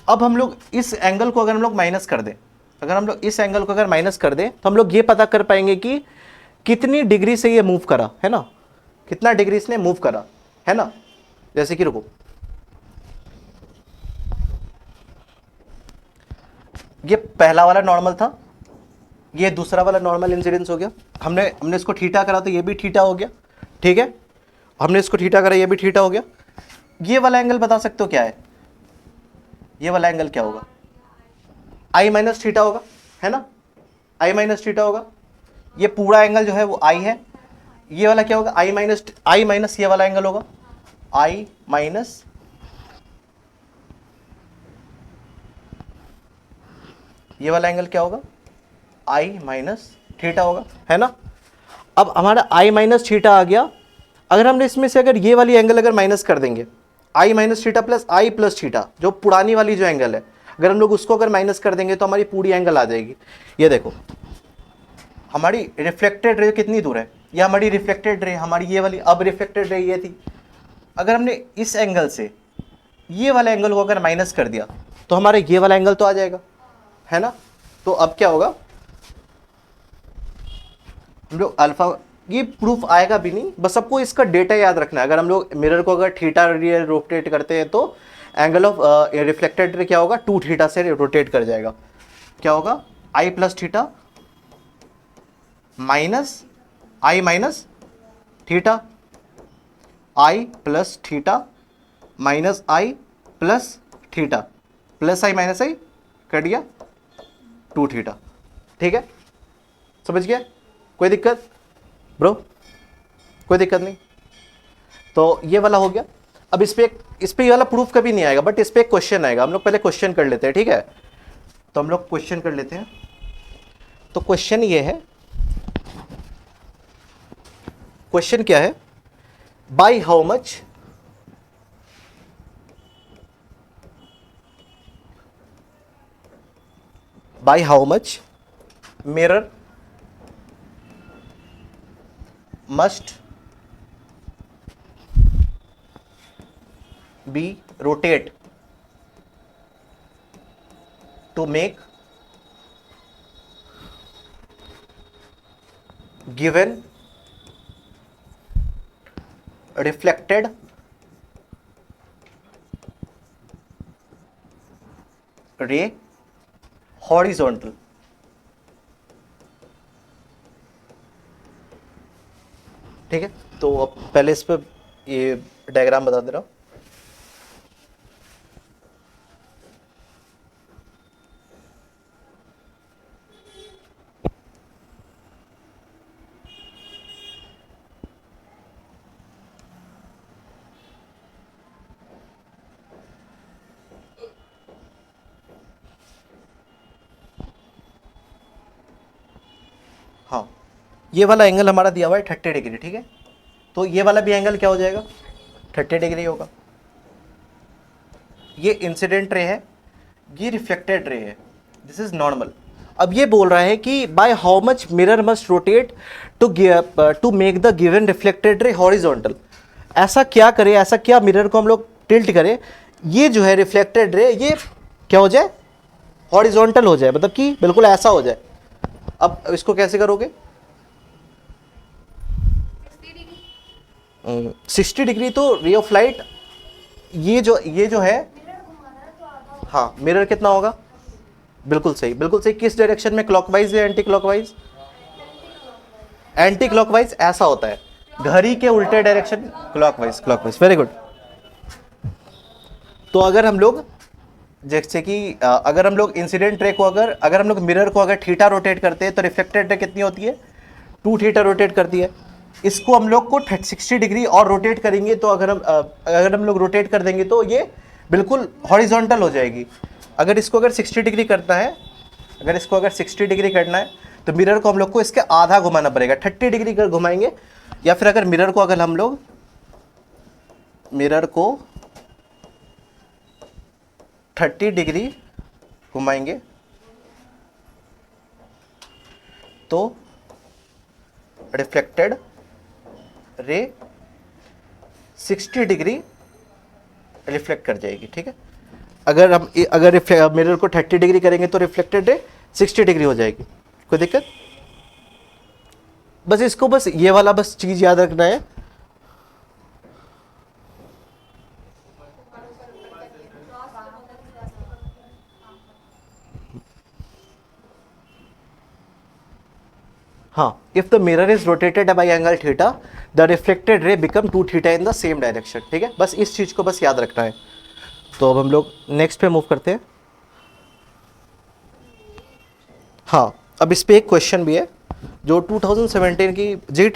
अब हम लोग इस एंगल को अगर हम लोग माइनस कर दें, अगर हम लोग इस एंगल को अगर माइनस कर दें, तो हम लोग ये पता कर पाएंगे कि कितनी डिग्री से ये मूव करा, है ना, कितना डिग्री इसने मूव करा, है ना। जैसे कि रुको, ये पहला वाला नॉर्मल था, ये दूसरा वाला नॉर्मल इंसिडेंस हो गया। हमने इसको थीटा करा तो ये भी थीटा हो गया, ठीक है। हमने इसको थीटा करा, ये भी थीटा हो गया। ये वाला एंगल बता सकते हो क्या है, ये वाला एंगल क्या होगा, आई माइनस थीटा होगा, है ना, आई माइनस थीटा होगा। ये पूरा एंगल जो है वो आई है। ये वाला क्या होगा, आई माइनस ये वाला एंगल होगा, आई माइनस ये वाला एंगल क्या होगा, आई माइनस थीटा होगा, है ना। अब हमारा आई माइनस थीटा आ गया। अगर हमने इसमें से अगर ये वाली एंगल अगर माइनस कर देंगे, आई माइनस थीटा प्लस आई प्लस थीटा, जो पुरानी वाली जो एंगल है, अगर हम लोग उसको अगर माइनस कर देंगे तो हमारी पूरी एंगल आ जाएगी। ये देखो, हमारी रिफ्लेक्टेड रे कितनी दूर है, ये हमारी रिफ्लेक्टेड रे, हमारी ये वाली अब रिफ्लेक्टेड रे ये थी। अगर हमने इस एंगल से ये वाला एंगल को अगर माइनस कर दिया तो हमारा ये वाला एंगल तो आ जाएगा, है ना। तो अब क्या होगा, हम लोग अल्फा, ये प्रूफ आएगा भी नहीं, बस सबको इसका डेटा याद रखना है। अगर हम लोग मिरर को अगर थीटा रोटेट करते हैं तो एंगल ऑफ रिफ्लेक्टेड रे क्या होगा, 2 थीटा से रोटेट कर जाएगा। क्या होगा, i plus theta minus i minus theta, i plus theta minus i plus theta, plus i minus i cut गया 2 थीटा, ठीक है। समझ गया? कोई दिक्कत ब्रो? कोई दिक्कत नहीं। तो ये वाला हो गया। अब इस पे ये वाला प्रूफ कभी नहीं आएगा, बट इस पे एक क्वेश्चन आएगा। हम लोग पहले क्वेश्चन कर लेते हैं, ठीक है? तो हम लोग क्वेश्चन कर लेते हैं। तो क्वेश्चन ये है, क्वेश्चन क्या है? Bye how much mirror must be rotate to make given reflected ray horizontal। ठीक है, तो अब पहले इस पर ये डायग्राम बता दे रहा हूं। हाँ, ये वाला एंगल हमारा दिया हुआ है 30 डिग्री, ठीक है? तो ये वाला भी एंगल क्या हो जाएगा? 30 डिग्री होगा। ये इंसिडेंट रे है, ये रिफ्लेक्टेड रे है, दिस इज नॉर्मल। अब ये बोल रहा है कि by how much mirror must rotate to make the given reflected ray horizontal. ऐसा क्या करे, ऐसा क्या मिरर को हम लोग टिल्ट करें, ये जो है रिफ्लेक्टेड रे ये क्या हो जाए? हॉरिजॉन्टल हो जाए, मतलब कि बिल्कुल ऐसा हो जाए। अब इसको कैसे करोगे? 60 डिग्री तो रे ऑफ लाइट, ये जो है, हाँ, मिरर कितना होगा? बिल्कुल सही, बिल्कुल सही। किस डायरेक्शन में, क्लॉकवाइज या एंटी क्लॉकवाइज? एंटी क्लॉकवाइज ऐसा होता है, घड़ी के उल्टे direction, clockwise, clockwise, very good. तो अगर हम लोग जैसे कि अगर हम लोग इंसिडेंट रे को अगर हम लोग मिरर को अगर थीटा रोटेट करते हैं तो रिफ्लेक्टेड रे कितनी होती है? 2 थीटा रोटेट करती है। इसको हम लोग को 60 डिग्री और रोटेट करेंगे तो अगर हम लोग रोटेट कर देंगे तो ये बिल्कुल हॉरिजॉन्टल हो जाएगी। अगर इसको अगर 60 डिग्री करना है, अगर इसको अगर 60 डिग्री करना है तो मिरर को हम लोग को इसके आधा घुमाना पड़ेगा, 30 डिग्री कर घुमाएंगे। या फिर अगर मिरर को हम लोग मिरर को 30 डिग्री घुमाएंगे तो रिफ्लेक्टेड रे 60 डिग्री रिफ्लेक्ट कर जाएगी, ठीक है? अगर मिरर को 30 डिग्री करेंगे तो रिफ्लेक्टेड रे 60 डिग्री हो जाएगी। कोई दिक्कत? बस ये वाला बस चीज याद रखना है। हाँ, if the mirror is rotated bye angle theta the reflected रे become 2 theta in the same direction, ठीक है? बस इस चीज को बस याद रखना है। तो अब हम लोग नेक्स्ट पे मूव करते हैं। हाँ, अब इस पे एक क्वेश्चन भी है जो 2017 की जेईई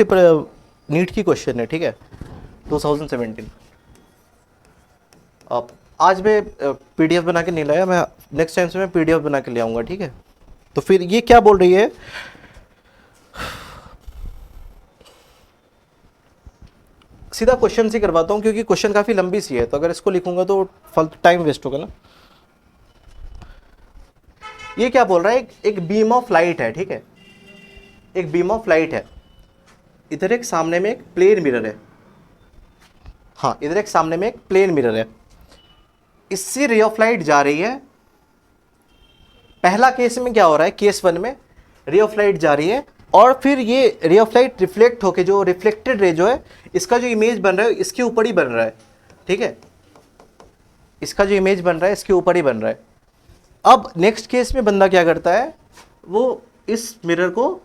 नीट की क्वेश्चन है, ठीक है? 2017। अब आज मैं पीडीएफ बना के नहीं लाया, मैं नेक्स्ट टाइम से मैं पीडीएफ बना के ले आऊँगा, ठीक है? तो फिर ये क्या बोल रही है? सीधा क्वेश्चन से करवाता हूँ क्योंकि क्वेश्चन काफ़ी लंबी सी है, तो अगर इसको लिखूंगा तो फालतू टाइम वेस्ट होगा ना। ये क्या बोल रहा है? एक बीम ऑफ लाइट है, ठीक है? एक बीम ऑफ लाइट है, इधर एक सामने में एक प्लेन मिरर है। हाँ, इधर एक सामने में एक प्लेन मिरर है, इससे रे ऑफ लाइट जा रही है। पहला केस में क्या हो रहा है? केस 1 में रे ऑफ लाइट जा रही है और फिर ये रे ऑफ लाइट रिफ्लेक्ट होके जो रिफ्लेक्टेड रे जो है इसका जो इमेज बन रहा है इसके ऊपर ही बन रहा है, ठीक है? इसका जो इमेज बन रहा है इसके ऊपर ही बन रहा है। अब नेक्स्ट केस में बंदा क्या करता है? वो इस मिरर को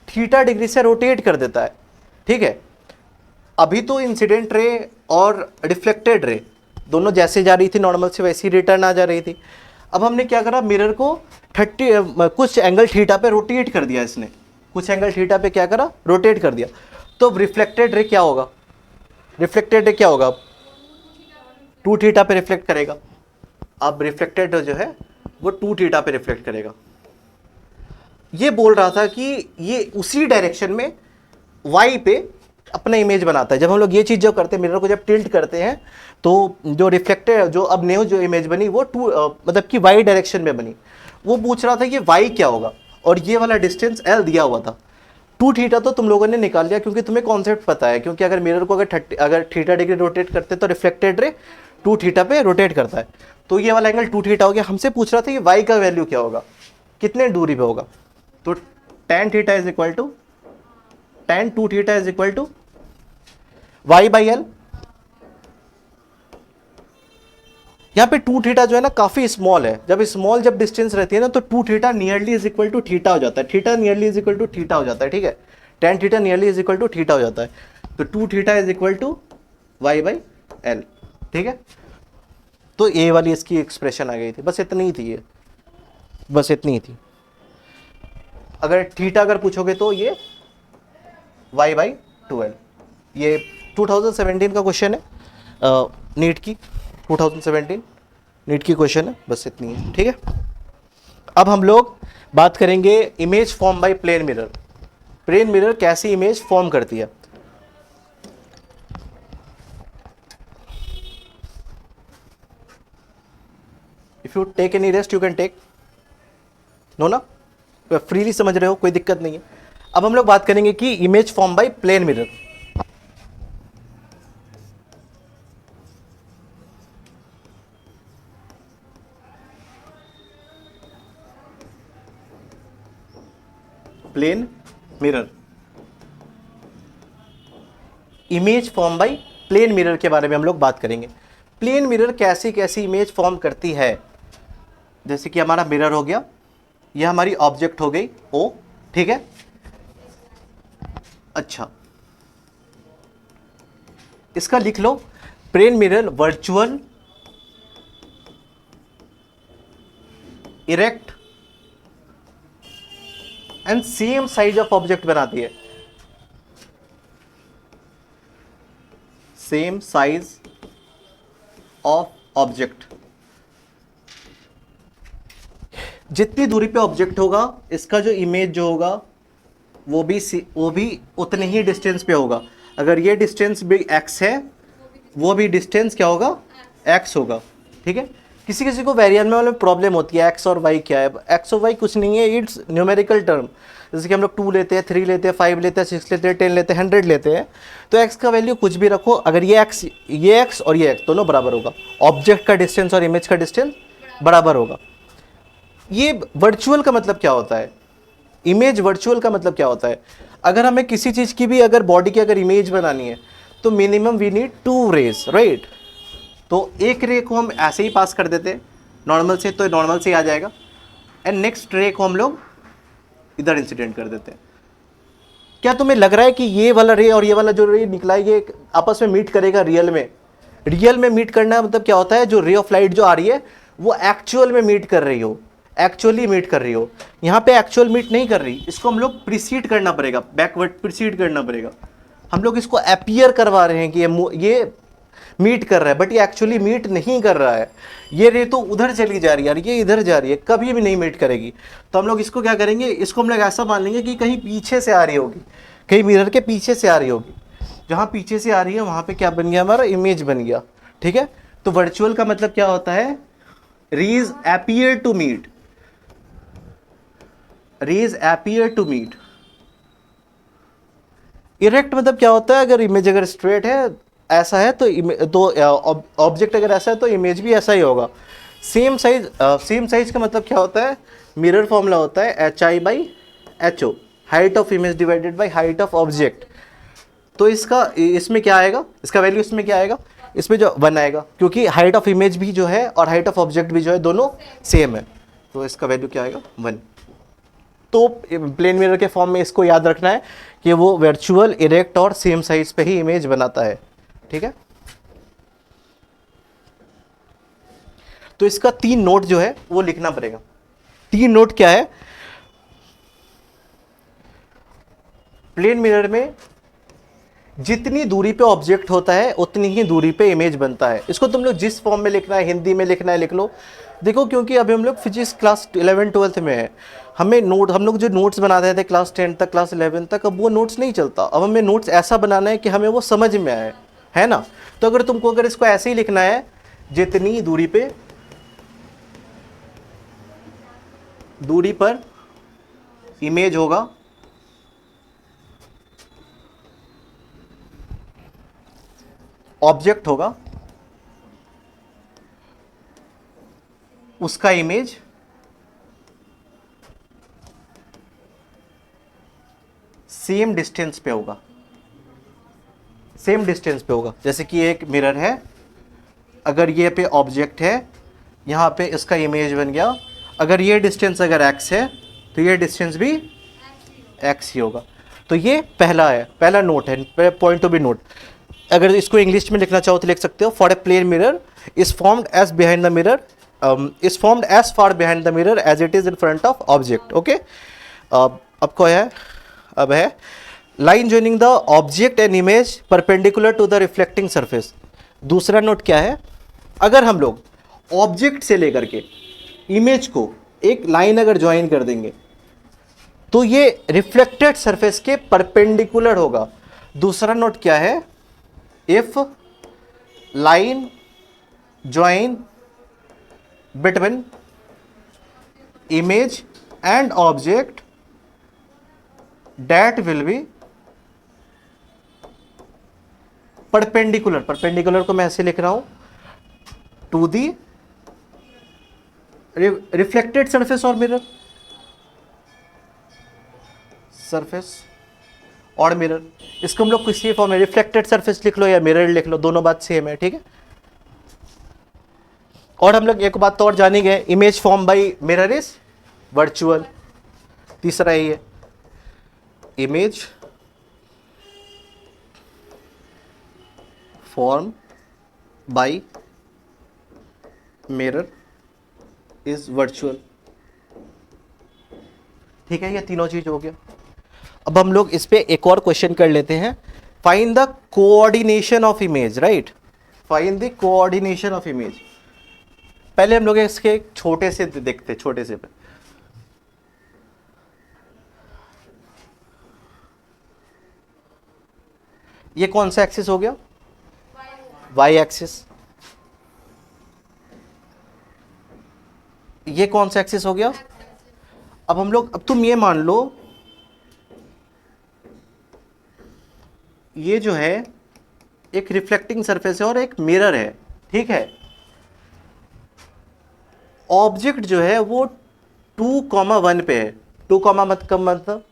थीटा डिग्री से रोटेट कर देता है, ठीक है? अभी तो इंसिडेंट रे और रिफ्लेक्टेड रे दोनों जैसे जा रही थी नॉर्मल से वैसी रिटर्न आ जा रही थी। अब हमने क्या करा, मिरर को 30 कुछ एंगल थीटा पे रोटेट कर दिया इसने, कुछ एंगल थीटा पे क्या करा, रोटेट कर दिया। तो अब रिफ्लेक्टेड रे क्या होगा, रिफ्लेक्टेड रे क्या होगा, 2 थीटा पे रिफ्लेक्ट करेगा। अब रिफ्लेक्टेड जो है वो 2 थीटा पे रिफ्लेक्ट करेगा। ये बोल रहा था कि ये उसी डायरेक्शन में वाई पे अपना इमेज बनाता है। जब हम लोग ये चीज़ जो करते हैं, मिरर को जब टिल्ट करते हैं, तो जो रिफ्लेक्टेड जो अब न्यू जो इमेज बनी वो मतलब कि वाई डायरेक्शन में बनी। वो पूछ रहा था ये वाई क्या होगा, और ये वाला डिस्टेंस एल दिया हुआ था। 2 थीटा तो तुम लोगों ने निकाल लिया क्योंकि तुम्हें कॉन्सेप्ट पता है, क्योंकि अगर मिरर को अगर थीटा डिग्री रोटेट करते तो रिफ्लेक्टेड रे 2 थीटा पे रोटेट करता है। तो ये वाला एंगल 2 थीटा हो गया। हमसे पूछ रहा था कि वाई का वैल्यू क्या होगा, कितने दूरी पे होगा। तो tan theta is equal to tan 2 theta is equal to Y by L. यहां पे 2 थीटा जो है ना काफी स्मॉल है। जब डिस्टेंस रहती है ना तो 2 theta nearly is equal to theta हो जाता है, theta nearly is equal to theta हो जाता है, ठीक है। tan theta nearly is equal to theta हो जाता है। तो 2 theta is equal to Y by L, ठीक है। तो ये वाली इसकी एक्सप्रेशन आ गई थी, बस इतनी ही थी ये, बस इतनी ही थी। अगर थीटा अगर पूछोगे तो ये y बाई 12। ये 2017 का क्वेश्चन है, नीट की 2017 नीट की क्वेश्चन है, बस इतनी है, ठीक है। अब हम लोग बात करेंगे image form by plane mirror. Plane mirror कैसी इमेज फॉर्म करती है। If you take any rest you can take, no ना, फ्रीली समझ रहे हो, कोई दिक्कत नहीं है। अब हम लोग बात करेंगे कि image form by plane mirror. Plane mirror, image form by plane mirror के बारे में हम लोग बात करेंगे। प्लेन मिरर कैसी कैसी इमेज फॉर्म करती है। जैसे कि हमारा मिरर हो गया, यह हमारी ऑब्जेक्ट हो गई ओ, ठीक है। अच्छा, इसका लिख लो, plane mirror virtual, erect and same size of object बनाती है। सेम साइज ऑफ ऑब्जेक्ट, जितनी दूरी पे ऑब्जेक्ट होगा इसका जो इमेज जो होगा वो भी उतने ही डिस्टेंस पे होगा। अगर ये डिस्टेंस भी x है, वो भी डिस्टेंस क्या होगा, x होगा, ठीक है। किसी किसी को वेरिएबल में प्रॉब्लम होती है, x और y क्या है। x और y कुछ नहीं है, इट्स न्यूमेरिकल टर्म। जैसे कि हम लोग 2 लेते हैं, 3 लेते हैं, 5 लेते हैं, 6 लेते हैं, 10 लेते हैं, 100 लेते हैं। तो x का वैल्यू कुछ भी रखो, अगर ये x और ये x दोनों बराबर होगा, ऑब्जेक्ट का डिस्टेंस और इमेज का डिस्टेंस बराबर होगा। ये वर्चुअल का मतलब क्या होता है, इमेज वर्चुअल का मतलब क्या होता है। अगर हमें किसी चीज़ की भी अगर बॉडी की अगर इमेज बनानी है तो minimum we need 2 rays, right. तो एक रे को हम ऐसे ही पास कर देते हैं नॉर्मल से, तो नॉर्मल से ही आ जाएगा, एंड नेक्स्ट रे को हम लोग इधर इंसिडेंट कर देते हैं। क्या तुम्हें लग रहा है कि ये वाला रे और ये वाला जो रे निकला है ये आपस में मीट करेगा रियल में। रियल में मीट करना मतलब क्या होता है, जो रे ऑफ लाइट जो आ रही है वो एक्चुअल में मीट कर रही हो, एक्चुअली मीट कर रही हो। यहाँ पे एक्चुअल मीट नहीं कर रही, इसको हम लोग प्रीसीड करना पड़ेगा, बैकवर्ड प्रीसीड करना पड़ेगा। हम लोग इसको अपीयर करवा रहे हैं कि ये मीट कर रहा है, बट ये एक्चुअली मीट नहीं कर रहा है। ये रे तो उधर चली जा रही है, ये इधर जा रही है, कभी भी नहीं मीट करेगी। तो हम लोग इसको क्या करेंगे, इसको हम लोग ऐसा मान लेंगे कि कहीं पीछे से आ रही होगी, कहीं मिरर के पीछे से आ रही होगी। जहाँ पीछे से आ रही है वहाँ पे क्या बन गया, हमारा इमेज बन गया, ठीक है। तो वर्चुअल का मतलब क्या होता है, rays appear to meet, rays appear to meet. Erect मतलब क्या होता है, अगर इमेज अगर स्ट्रेट है ऐसा है तो ऑब्जेक्ट अगर ऐसा है तो इमेज भी ऐसा ही होगा। सेम साइज का मतलब क्या होता है, मिरर फॉर्मूला होता है HI/HO, height of image divided by height of object. तो इसमें क्या आएगा, इसका वैल्यू इसमें क्या आएगा, इसमें जो 1 आएगा, क्योंकि हाइट ऑफ इमेज भी जो है और हाइट ऑफ ऑब्जेक्ट भी जो है दोनों सेम है। तो इसका वैल्यू क्या आएगा, 1। तो प्लेन मिरर के फॉर्म में इसको याद रखना है कि वो वर्चुअल, इरेक्ट और सेम साइज पे ही इमेज बनाता है, ठीक है। तो इसका 3 नोट जो है वो लिखना पड़ेगा। 3 नोट क्या है? प्लेन मिरर में जितनी दूरी पे ऑब्जेक्ट होता है उतनी ही दूरी पे इमेज बनता है। इसको तुम लोग जिस फॉर्म में लिखना है, हिंदी में लिखना है लिख लो। देखो क्योंकि अभी हम लोग फिजिक्स क्लास 11 12th में है, हमें हम लोग जो नोट्स बनाते थे क्लास 10 तक, क्लास 11 तक, अब वो नोट्स नहीं चलता। अब हमें नोट्स ऐसा बनाना है कि हमें वो समझ में आए, है ना। तो अगर तुमको अगर इसको ऐसे ही लिखना है, जितनी दूरी पर इमेज होगा ऑब्जेक्ट होगा उसका इमेज सेम डिस्टेंस पे होगा, सेम डिस्टेंस पे होगा। जैसे कि एक मिरर है, अगर ये पे ऑब्जेक्ट है, यहां पे इसका इमेज बन गया, अगर ये डिस्टेंस अगर x है तो ये डिस्टेंस भी x ही होगा। तो ये पहला है, पहला नोट है, पॉइंट टू बी नोट। अगर इसको इंग्लिश में लिखना चाहो तो लिख सकते हो, for a plane mirror is formed as behind the mirror, is formed as far behind the mirror as it is in front of object. Okay, अब क्या है? अब है line joining the object and image perpendicular to the reflecting surface. दूसरा note क्या है? अगर हम लोग ऑब्जेक्ट से लेकर के इमेज को एक लाइन अगर ज्वाइन कर देंगे तो ये रिफ्लेक्टेड सरफेस के परपेंडिकुलर होगा। दूसरा नोट क्या है? If line join between image and object that will be perpendicular, perpendicular को मैं ऐसे लिख रहा हूं, टू दी रिफ्लेक्टेड सरफेस और मिरर, सरफेस और मिरर। इसको हम लोग किसी फॉर्म में रिफ्लेक्टेड सरफेस लिख लो या मिरर लिख लो, दोनों बात सेम है, ठीक है। और हम लोग एक बात तो और जान ही गए, image form bye mirror is virtual. तीसरा ही है, image formed by mirror is virtual। ठीक है, ये तीनों चीज हो गया। अब हम लोग इस पे एक और क्वेश्चन कर लेते हैं, find the coordination of image, right, find the coordination of image. पहले हम लोग इसके एक छोटे से देखते, छोटे से पे ये कौन सा एक्सिस हो गया? Y axis. ये कौन सा एक्सिस हो गया? अब हम लोग, अब तुम ये मान लो ये जो है एक रिफ्लेक्टिंग सरफेस है और एक मिरर है, ठीक है। ऑब्जेक्ट जो है वो 2,1 पे है। 2, मतलब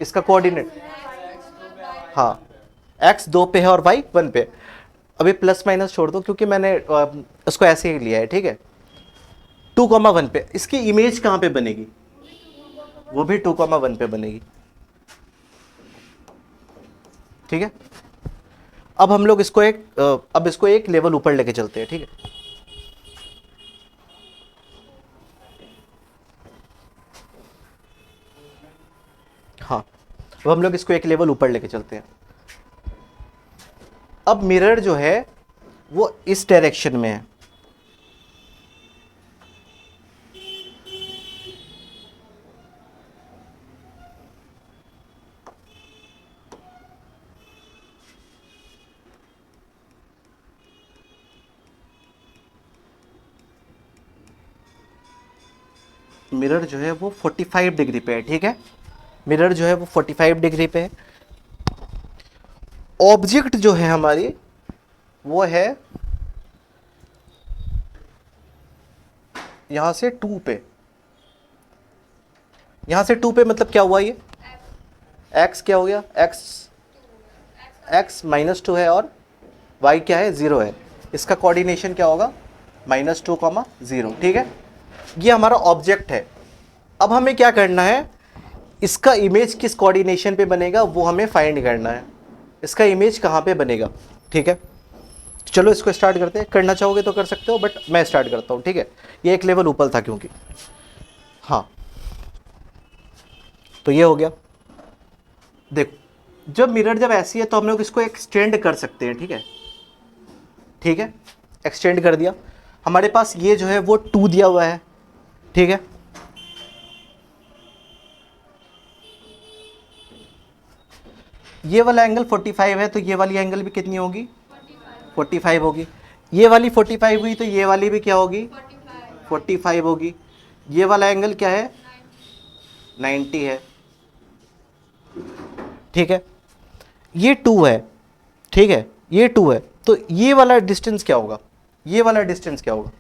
इसका कोऑर्डिनेट, हाँ, x 2 पे है और y 1 पे। अभी प्लस माइनस छोड़ दो क्योंकि मैंने उसको ऐसे ही लिया है, ठीक है। 2,1 पे इसकी इमेज कहां पे बनेगी? वो भी 2,1 पे बनेगी, ठीक है। अब हम लोग इसको एक लेवल ऊपर लेके चलते हैं, ठीक है। हाँ, अब हम लोग इसको एक लेवल ऊपर लेके चलते हैं। अब मिरर जो है वो इस डायरेक्शन में है, मिरर जो है वो 45 डिग्री पे है, ठीक है। मिरर जो है वो 45 डिग्री पे है। ऑब्जेक्ट जो है हमारी वो है यहां से 2 पे, यहां से 2 पे मतलब क्या हुआ? ये x क्या हो गया? x -2 है और y क्या है? 0 है। इसका कोऑर्डिनेशन क्या होगा? -2, 0, ठीक है। ये हमारा ऑब्जेक्ट है। अब हमें क्या करना है? इसका इमेज किस कोऑर्डिनेशन पे बनेगा वो हमें फाइंड करना है। इसका इमेज कहाँ पे बनेगा, ठीक है। चलो इसको स्टार्ट करते हैं, करना चाहोगे तो कर सकते हो, बट मैं स्टार्ट करता हूँ, ठीक है। ये एक लेवल ऊपर था क्योंकि, हाँ तो ये हो गया। देखो जब मिरर जब ऐसी है तो हम लोग इसको एक्सटेंड कर सकते हैं, ठीक है, ठीक है, एक्सटेंड कर दिया। हमारे पास ये जो है वो 2 दिया हुआ है, ठीक है। ये वाला एंगल 45 है, तो ये वाली एंगल भी कितनी होगी, 45 होगी। ये वाली 45 हुई तो ये वाली भी क्या होगी, 45 होगी। ये वाला एंगल क्या है, 90 है, ठीक है। ये 2 है, ठीक है, ये 2 है, तो ये वाला डिस्टेंस क्या होगा, ये वाला डिस्टेंस क्या होगा,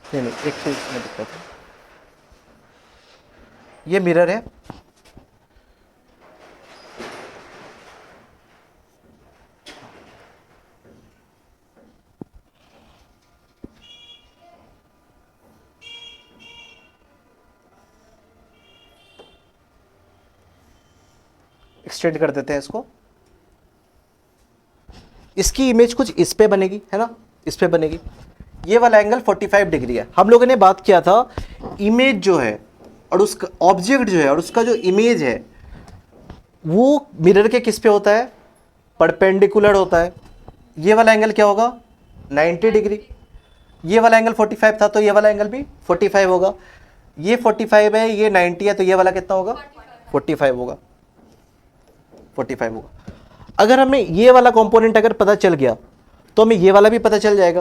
नहीं नहीं एक चीज में दिक्कत है, ये मिरर है, एक्सटेंड कर देते हैं इसको। इसकी इमेज कुछ इस पे बनेगी, है ना, इस पे बनेगी। ये वाला एंगल 45 डिग्री है। हम लोगों ने बात किया था इमेज जो है और उसका ऑब्जेक्ट जो है और उसका जो इमेज है वो मिरर के किस पे होता है, परपेंडिकुलर होता है। ये वाला एंगल क्या होगा, 90 डिग्री। ये वाला एंगल 45 था तो ये वाला एंगल भी 45 होगा। ये 45 है, ये 90 है, तो ये वाला कितना होगा, 45 होगा, 45 होगा। अगर हमें ये वाला कंपोनेंट अगर पता चल गया तो हमें ये वाला भी पता चल जाएगा।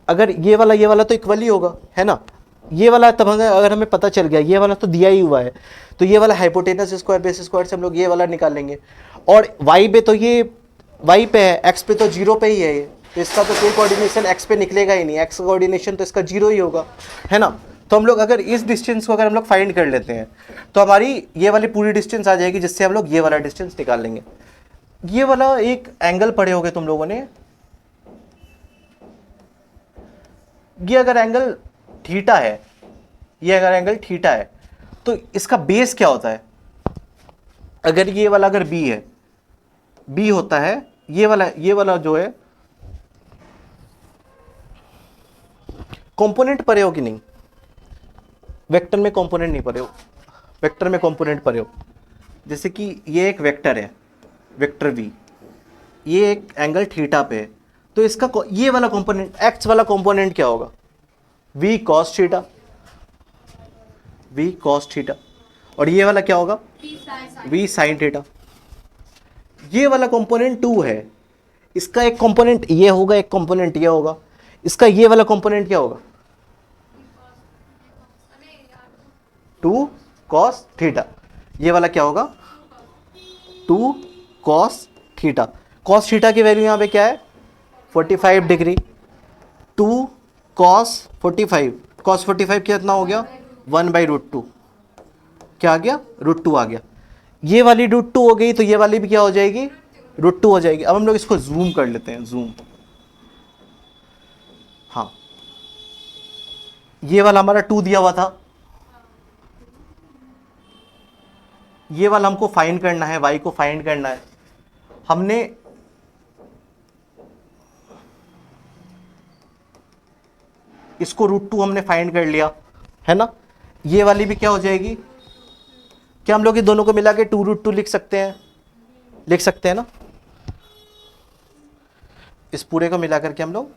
अगर ये वाला तो इक्वल ही होगा, है ना। ये वाला तब अगर हमें पता चल गया, ये वाला तो दिया ही हुआ है, तो ये वाला हाइपोटेनस स्क्वायर बेस स्क्वायर से हम लोग ये वाला निकाल लेंगे। और वाई पे तो ये वाई पे है, एक्स पे तो 0 पे ही है ये, तो इसका तो कोई कोऑर्डिनेशन एक्स पे निकलेगा ही नहीं, एक्स का कोऑर्डिनेशन तो इसका 0 ही होगा, है ना। तो हम लोग अगर इस डिस्टेंस को अगर हम लोग फाइंड कर लेते हैं तो हमारी ये वाली पूरी डिस्टेंस आ जाएगी, जिससे हम लोग ये वाला डिस्टेंस निकाल लेंगे। ये वाला एक एंगल पढ़े होगे तुम लोगों ने, ये अगर एंगल थीटा है, ये अगर एंगल थीटा है तो इसका बेस क्या होता है। अगर ये वाला अगर बी है, बी होता है, ये वाला जो है कंपोनेंट पढ़े हो कि नहीं, वेक्टर में कंपोनेंट नहीं पढ़े हो, वेक्टर में कंपोनेंट पढ़े हो। जैसे कि ये एक वेक्टर है, वेक्टर वी, ये एक एंगल थीटा पे है, तो इसका ये वाला कंपोनेंट, एक्स वाला कंपोनेंट क्या होगा, V cos theta, V cos theta. और ये वाला क्या होगा, वी साइन थीटा। ये वाला कंपोनेंट 2 है, इसका एक कंपोनेंट ये होगा, एक कंपोनेंट ये होगा, इसका ये वाला कंपोनेंट क्या होगा, 2 कॉस थीटा। ये वाला क्या होगा, 2 कॉस थीटा। कॉस थीटा की वैल्यू यहाँ पे क्या है, 45 डिग्री। 2 कॉस 45, कॉस 45 कितना हो गया, 1/√2। क्या आ गया, √2 आ गया। ये वाली √2 हो गई तो ये वाली भी क्या हो जाएगी, √2 हो जाएगी। अब हम लोग इसको जूम कर लेते हैं, जूम। हाँ ये वाला हमारा 2 दिया हुआ था, ये वाला हमको फाइंड करना है, y को फाइंड करना है। हमने इसको √2 हमने फाइंड कर लिया, है ना। ये वाली भी क्या हो जाएगी, क्या हम लोग ये दोनों को मिला के 2√2 लिख सकते हैं, लिख सकते हैं ना। इस पूरे को मिलाकर के हम लोग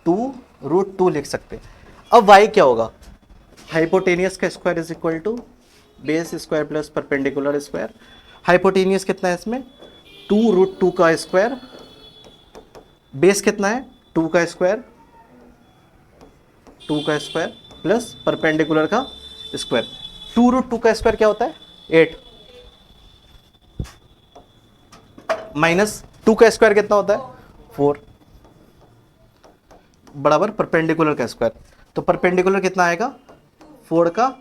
2√2 लिख सकते हैं। अब y क्या होगा, हाइपोटेनियस का square is equal to base square plus perpendicular square. Hypotenuse कितना है इसमें, 2√2 का स्क्वायर, बेस कितना है 2 का स्क्वायर, 2 का स्क्वायर प्लस परपेंडिकुलर का स्क्वायर। 2√2 का स्क्वायर क्या होता है, 8, माइनस 2 का स्क्वायर कितना होता है, 4, बराबर परपेंडिकुलर का स्क्वायर। तो परपेंडिकुलर कितना आएगा, 4 का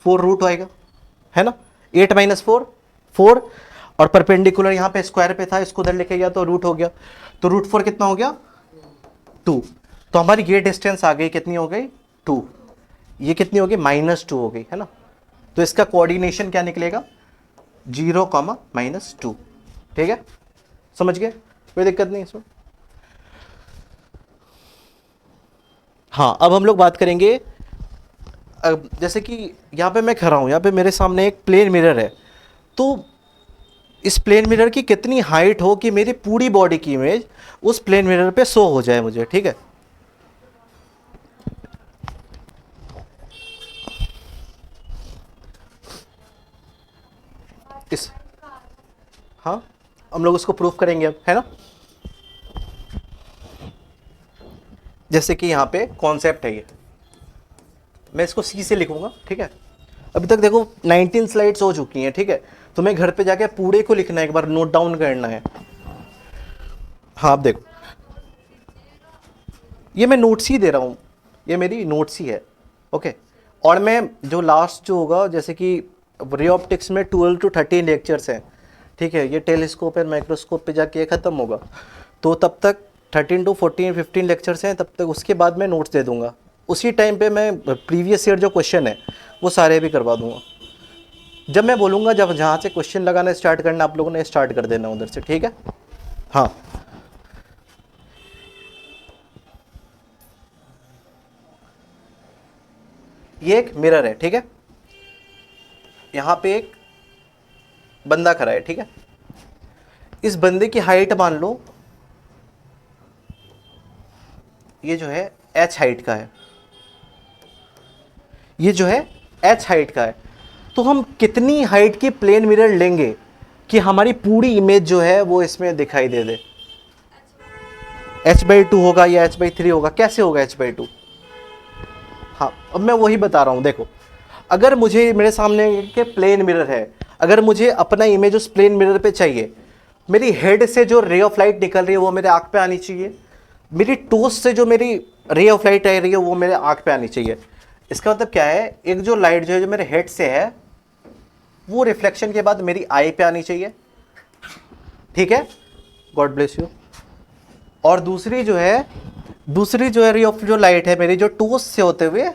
4 रूट आएगा, है ना। 8 - 4 4, और परपेंडिकुलर यहाँ पे स्क्वायर पे था, इसको उधर लेके गया तो रूट हो गया, तो √4 कितना हो गया, 2। तो हमारी ये डिस्टेंस आ गई, कितनी हो गई, 2। ये कितनी हो गई, -2 हो गई, है ना। तो इसका कोऑर्डिनेशन क्या निकलेगा, 0, -2। ठीक है, समझ गए, कोई दिक्कत नहीं इसमें। हाँ, अब हम लोग बात करेंगे, अब जैसे कि यहाँ पे मैं खड़ा हूँ, यहाँ पे मेरे सामने एक प्लेन मिरर है, तो इस प्लेन मिरर की कितनी हाइट हो कि मेरी पूरी बॉडी की इमेज उस प्लेन मिरर पे शो हो जाए मुझे। ठीक है, इस हाँ, हम लोग उसको प्रूफ करेंगे अब, है ना। जैसे कि यहाँ पे कॉन्सेप्ट है, ये मैं इसको सी से लिखूंगा। ठीक है, अभी तक देखो 19 स्लाइड्स हो चुकी हैं। ठीक है, तुम्हें घर पे जाके पूरे को लिखना है, एक बार नोट डाउन करना है। हाँ, आप देखो, ये मैं नोट्स ही दे रहा हूँ, ये मेरी नोट्स ही है। ओके, और मैं जो लास्ट जो होगा, जैसे कि रे ऑप्टिक्स में 12 to 13 लेक्चर्स हैं। ठीक है, ये टेलीस्कोप एंड माइक्रोस्कोप पे जाके ख़त्म होगा, तो तब तक 13 to 14 15 लेक्चर्स हैं, तब तक उसके बाद मैं नोट्स दे दूंगा। उसी टाइम पे मैं प्रीवियस ईयर जो क्वेश्चन है वो सारे भी करवा दूंगा। जब मैं बोलूँगा, जब जहाँ से क्वेश्चन लगाना स्टार्ट करना, आप लोगों ने स्टार्ट कर देना उधर से। ठीक है, हाँ, ये एक मिरर है। ठीक है, यहाँ पे एक बंदा खड़ा है। ठीक है, इस बंदे की हाइट मान लो, ये जो है h हाइट का है, ये जो है h हाइट का है। तो हम कितनी हाइट की प्लेन मिरर लेंगे कि हमारी पूरी इमेज जो है वो इसमें दिखाई दे दे? h/2 होगा या h/3 होगा? कैसे होगा h/2? हाँ, अब मैं वही बता रहा हूँ। देखो, अगर मुझे मेरे सामने के प्लेन मिरर है, अगर मुझे अपना इमेज उस प्लेन मिरर पे चाहिए, मेरी हेड से जो रे ऑफ लाइट निकल रही है वो मेरे आँख पे आनी चाहिए, मेरी टोस से जो मेरी रे ऑफ लाइट आ रही है वो मेरे आँख पे आनी चाहिए। इसका मतलब क्या है, एक जो लाइट जो है जो मेरे हेड से है वो रिफ्लेक्शन के बाद मेरी आई पे आनी चाहिए। ठीक है, गॉड ब्लेस यू। और दूसरी जो है रे ऑफ जो लाइट है मेरी, जो टोस से होते हुए